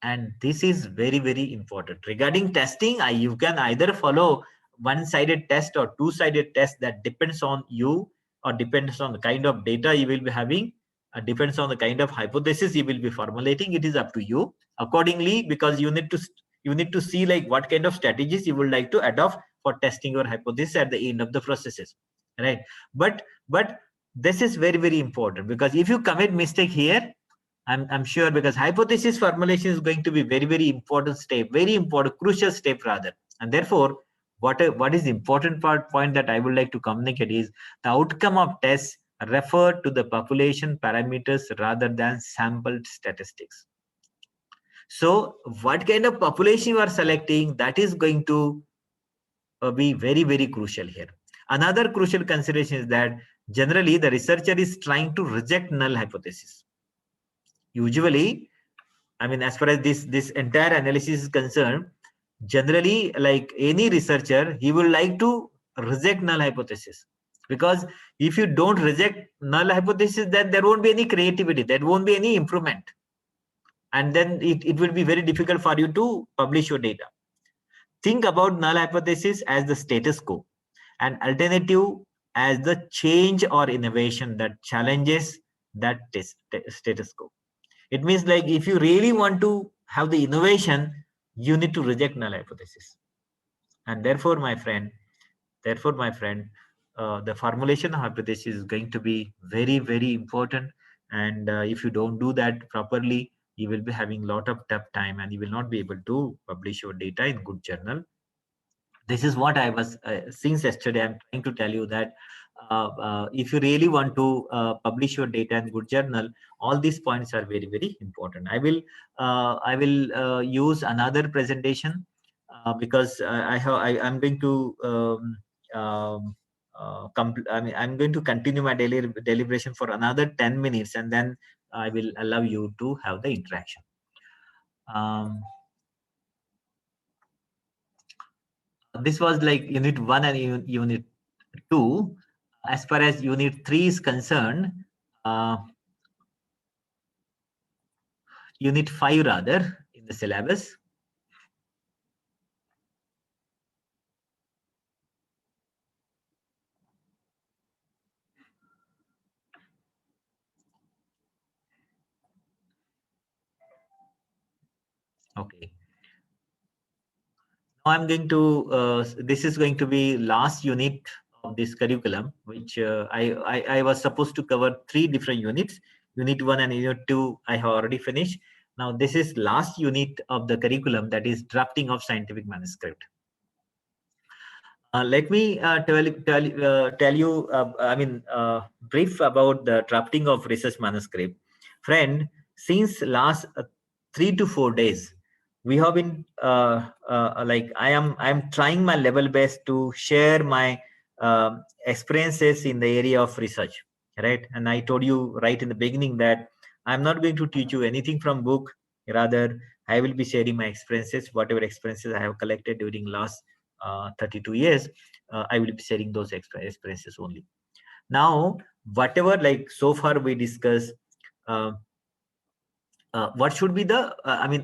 Speaker 1: And this is very, very important. Regarding testing, you can either follow one-sided test or two-sided test. That depends on you, or depends on the kind of data you will be having, depends on the kind of hypothesis you will be formulating. It is up to you accordingly, because you need to see like what kind of strategies you would like to adopt for testing your hypothesis at the end of the processes, right? But this is very, very important, because if you commit mistake here, I'm sure, because hypothesis formulation is going to be very, very important step, very important, crucial step rather. And therefore, what is important point that I would like to communicate is the outcome of tests refer to the population parameters rather than sampled statistics. So what kind of population you are selecting, that is going to be very, very crucial here. Another crucial consideration is that generally the researcher is trying to reject null hypothesis. Usually, I mean, as far as this entire analysis is concerned, generally, like any researcher, he will like to reject null hypothesis, because if you don't reject null hypothesis, then there won't be any creativity, there won't be any improvement, and then it will be very difficult for you to publish your data. Think about null hypothesis as the status quo, and alternative as the change or innovation that challenges that status quo. It means like if you really want to have the innovation, you need to reject null hypothesis. And therefore, my friend, the formulation of hypothesis is going to be very, very important. And if you don't do that properly, you will be having a lot of tough time and you will not be able to publish your data in good journal. This is what I was since yesterday I'm trying to tell you that if you really want to publish your data in good journal, all these points are very, very important. I will use another presentation because I'm going to um, I'm going to continue my daily deliberation for another 10 minutes, and then I will allow you to have the interaction. This was like unit 1 and unit 2. As far as unit 3 is concerned, unit 5 rather in the syllabus. Okay. Now I'm going to, this is going to be last unit of this curriculum, which I was supposed to cover 3 different units. Unit 1 and unit 2 I have already finished. Now this is last unit of the curriculum, that is drafting of scientific manuscript. Let me tell you, brief about the drafting of research manuscript. Friend, since last 3 to 4 days, we have been like I'm trying my level best to share my experiences in the area of research, right? And I told you right in the beginning that I'm not going to teach you anything from book. Rather, I will be sharing my experiences, whatever experiences I have collected during last 32 years. I will be sharing those experiences only. Now, whatever like so far we discussed, uh, what should be the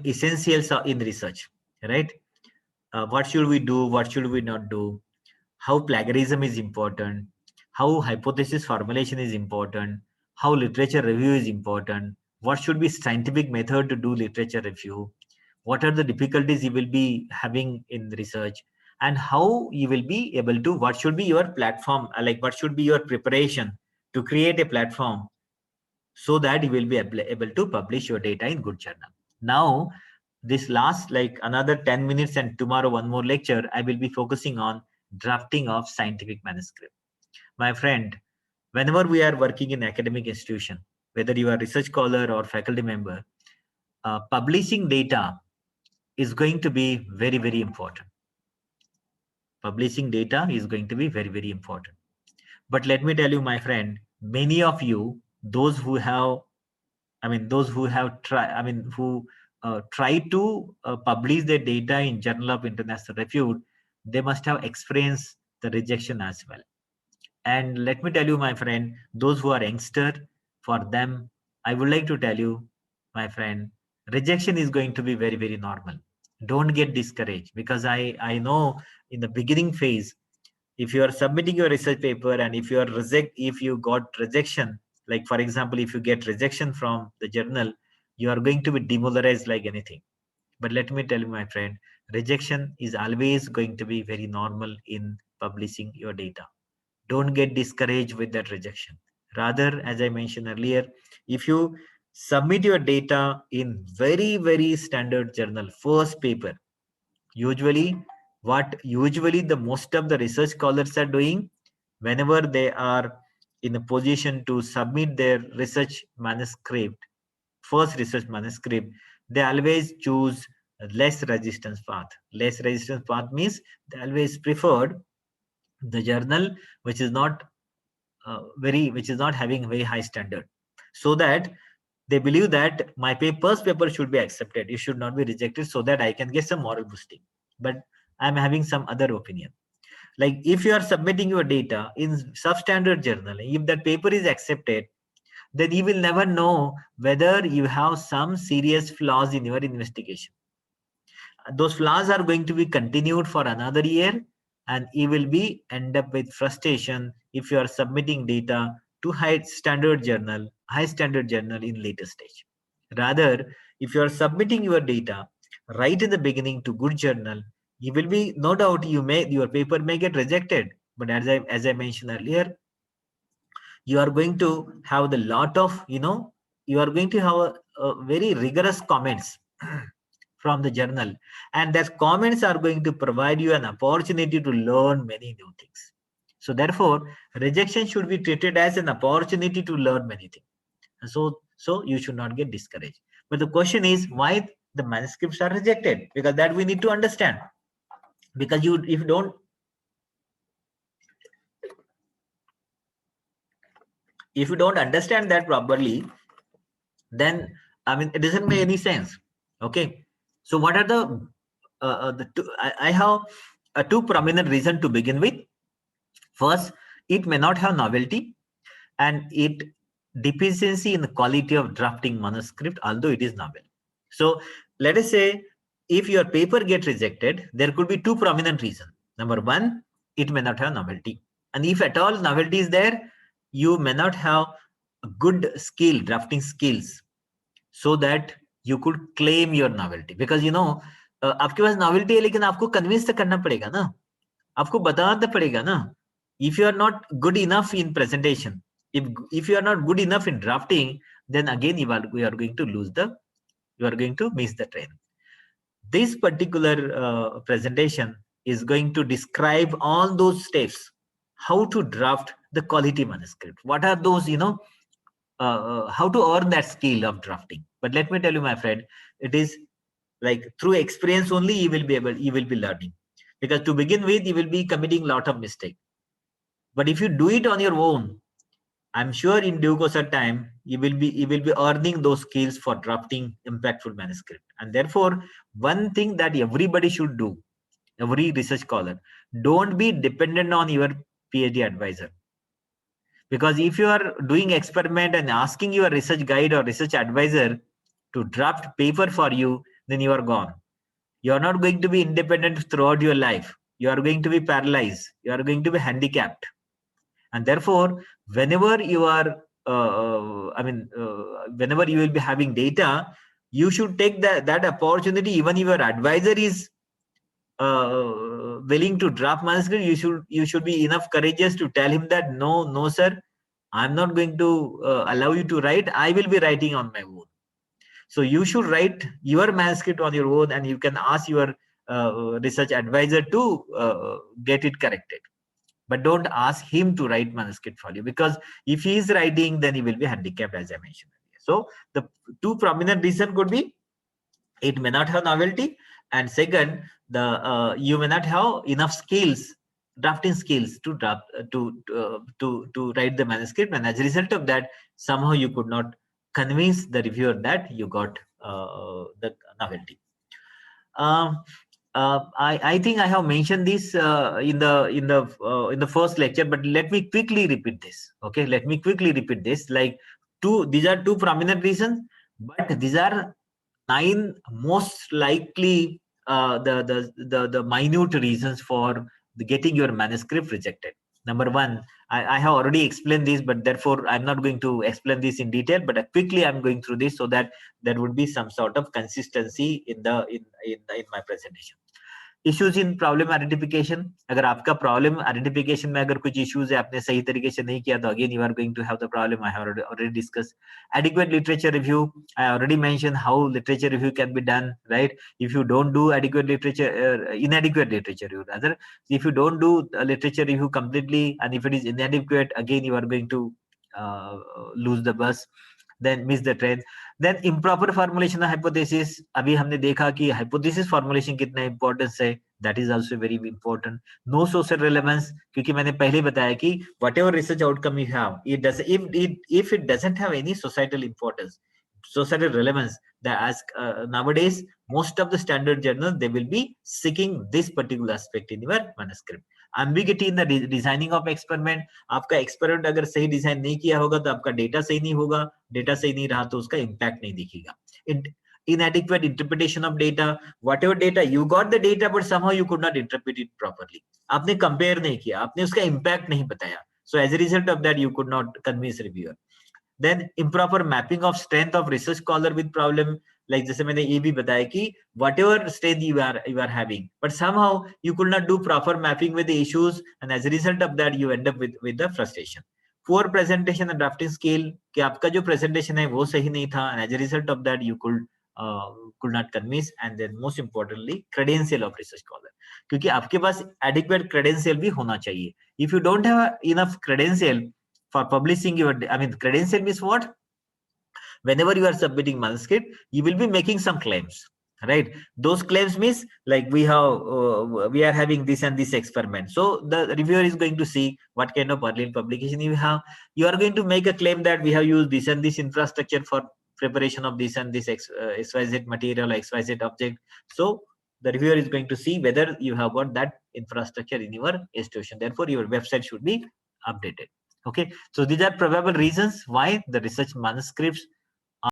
Speaker 1: essentials in research, right? What should we do? What should we not do? How plagiarism is important, how hypothesis formulation is important, how literature review is important, what should be scientific method to do literature review, what are the difficulties you will be having in research, and how you will be able to, what should be your platform, like what should be your preparation to create a platform so that you will be able to publish your data in good journal. Now, this last like another 10 minutes and tomorrow one more lecture, I will be focusing on drafting of scientific manuscript. My friend, whenever we are working in academic institution, whether you are research scholar or faculty member, publishing data is going to be very, very important. Publishing data is going to be very, very important. But let me tell you, my friend, many of you, those who have those who have try to publish their data in Journal of International Review, they must have experienced the rejection as well. And let me tell you, my friend, those who are youngster, for them, I would like to tell you, my friend, rejection is going to be very, very normal. Don't get discouraged, because I know in the beginning phase, if you are submitting your research paper and if you got rejection, like for example, if you get rejection from the journal, you are going to be demoralized like anything. But let me tell you, my friend, rejection is always going to be very normal in publishing your data. Don't get discouraged with that rejection. Rather, as I mentioned earlier, if you submit your data in very, very standard journal, first paper, usually usually the most of the research scholars are doing, whenever they are in a position to submit their research manuscript, first research manuscript, they always choose less resistance path. Less resistance path means they always preferred the journal which is not which is not having very high standard, so that they believe that my first paper should be accepted, it should not be rejected, so that I can get some moral boosting. But I'm having some other opinion. Like if you are submitting your data in substandard journal, if that paper is accepted, then you will never know whether you have some serious flaws in your investigation. Those flaws are going to be continued for another year, and you will be end up with frustration if you are submitting data to high standard journal in later stage. Rather, if you are submitting your data right in the beginning to good journal, you will be, no doubt, your paper may get rejected, but as I mentioned earlier, you are going to have the lot of you are going to have a very rigorous comments from the journal, and that comments are going to provide you an opportunity to learn many new things. So therefore, rejection should be treated as an opportunity to learn many things. And so you should not get discouraged. But the question is why the manuscripts are rejected, because that we need to understand. Because if you don't understand that properly, then I mean it doesn't make any sense. Okay, so what are the two, I have two prominent reasons to begin with. First, it may not have novelty, and it deficiency in the quality of drafting manuscript, although it is novel. So let us say if your paper get rejected, there could be two prominent reasons. Number one, it may not have novelty, and if at all novelty is there, you may not have a good skill, drafting skills, so that you could claim your novelty. Because आपके पास novelty है, लेकिन आपको convince तो करना पड़ेगा ना, आपको बताना तो पड़ेगा ना. If you are not good enough in presentation, if you are not good enough in drafting, then again you are going to miss the train. This particular presentation is going to describe all those steps, how to draft the quality manuscript. What are those, how to earn that skill of drafting. But let me tell you, my friend, it is like through experience only you will be learning. Because to begin with, you will be committing a lot of mistakes. But if you do it on your own, I'm sure in due course of time, you will be earning those skills for drafting impactful manuscript. And therefore, one thing that everybody should do, every research scholar, don't be dependent on your PhD advisor. Because if you are doing experiment and asking your research guide or research advisor to draft paper for you, then you are gone. You are not going to be independent throughout your life. You are going to be paralyzed. You are going to be handicapped. And therefore, whenever you are, whenever you will be having data, you should take that opportunity. Even if your advisor is willing to draft manuscript, you should be enough courageous to tell him that no sir, I'm not going to allow you to write. I will be writing on my own. So you should write your manuscript on your own, and you can ask your research advisor to get it corrected. But don't ask him to write manuscript for you, because if he is writing, then he will be handicapped, as I mentioned earlier. So the two prominent reasons could be it may not have novelty, and second, you may not have enough skills, drafting skills to draft to write the manuscript, and as a result of that, somehow you could not convince the reviewer that you got the novelty. I think I have mentioned this in the first lecture, but let me quickly repeat this. Okay, let me quickly repeat this. Like these are two prominent reasons, but these are 9 most likely the minute reasons for getting your manuscript rejected. Number one, I have already explained this, but therefore I'm not going to explain this in detail, but quickly I'm going through this so that there would be some sort of consistency in my presentation. Issues in problem identification. अगर आपका problem identification में अगर कुछ issues है, आपने सही तरीके से नहीं किया, तो again you are going to have the problem. I have already discuss adequate literature review. I already mentioned how literature review can be done, right? If you don't do adequate literature, inadequate literature review rather, if you don't do literature review completely, and if it is inadequate, again you are going to lose the bus, then miss the train. Then improper formulation of hypothesis. अभी हमने देखा कि hypothesis formulation कितना importance है. That is also very important. No social relevance, क्योंकि मैंने पहले बताया कि whatever research outcome you have, it does if it doesn't have any societal importance, societal relevance, that nowadays most of the standard journals, they will be seeking this particular aspect in your manuscript. Ambiguity in the designing of experiment. आपका experiment अगर सही design नहीं किया होगा तो आपका data सही नहीं होगा, डेटा सही नहीं रहा तो उसका इम्पैक्ट नहीं दिखेगा. Inadequate interpretation of data. Whatever data you got the data, but somehow you could not interpret it properly. आपने compare नहीं किया, आपने उसका impact नहीं बताया. So as a result of that, you could not convince reviewer. Then improper mapping of strength of research scholar with problem. Like जैसे मैंने ये भी बताया कि whatever strength you are having, but somehow you could not do proper mapping with the issues, and as a result of that, you end up with the frustration. poor presentation and drafting skill कि आपका जो presentation है वो सही नहीं था, and as a result of that you could not convince. And then most importantly credential of research scholar, क्योंकि आपके पास adequate credential भी होना चाहिए. If you don't have enough credential for publishing your, I mean, credential means what? Whenever you are submitting manuscript, you will be making some claims, right? Those claims means like we are having this and this experiment. So the reviewer is going to see what kind of early publication you have. You are going to make a claim that we have used this and this infrastructure for preparation of this and this XYZ material, XYZ object. So the reviewer is going to see whether you have got that infrastructure in your institution. Therefore, your website should be updated. Okay, so these are probable reasons why the research manuscripts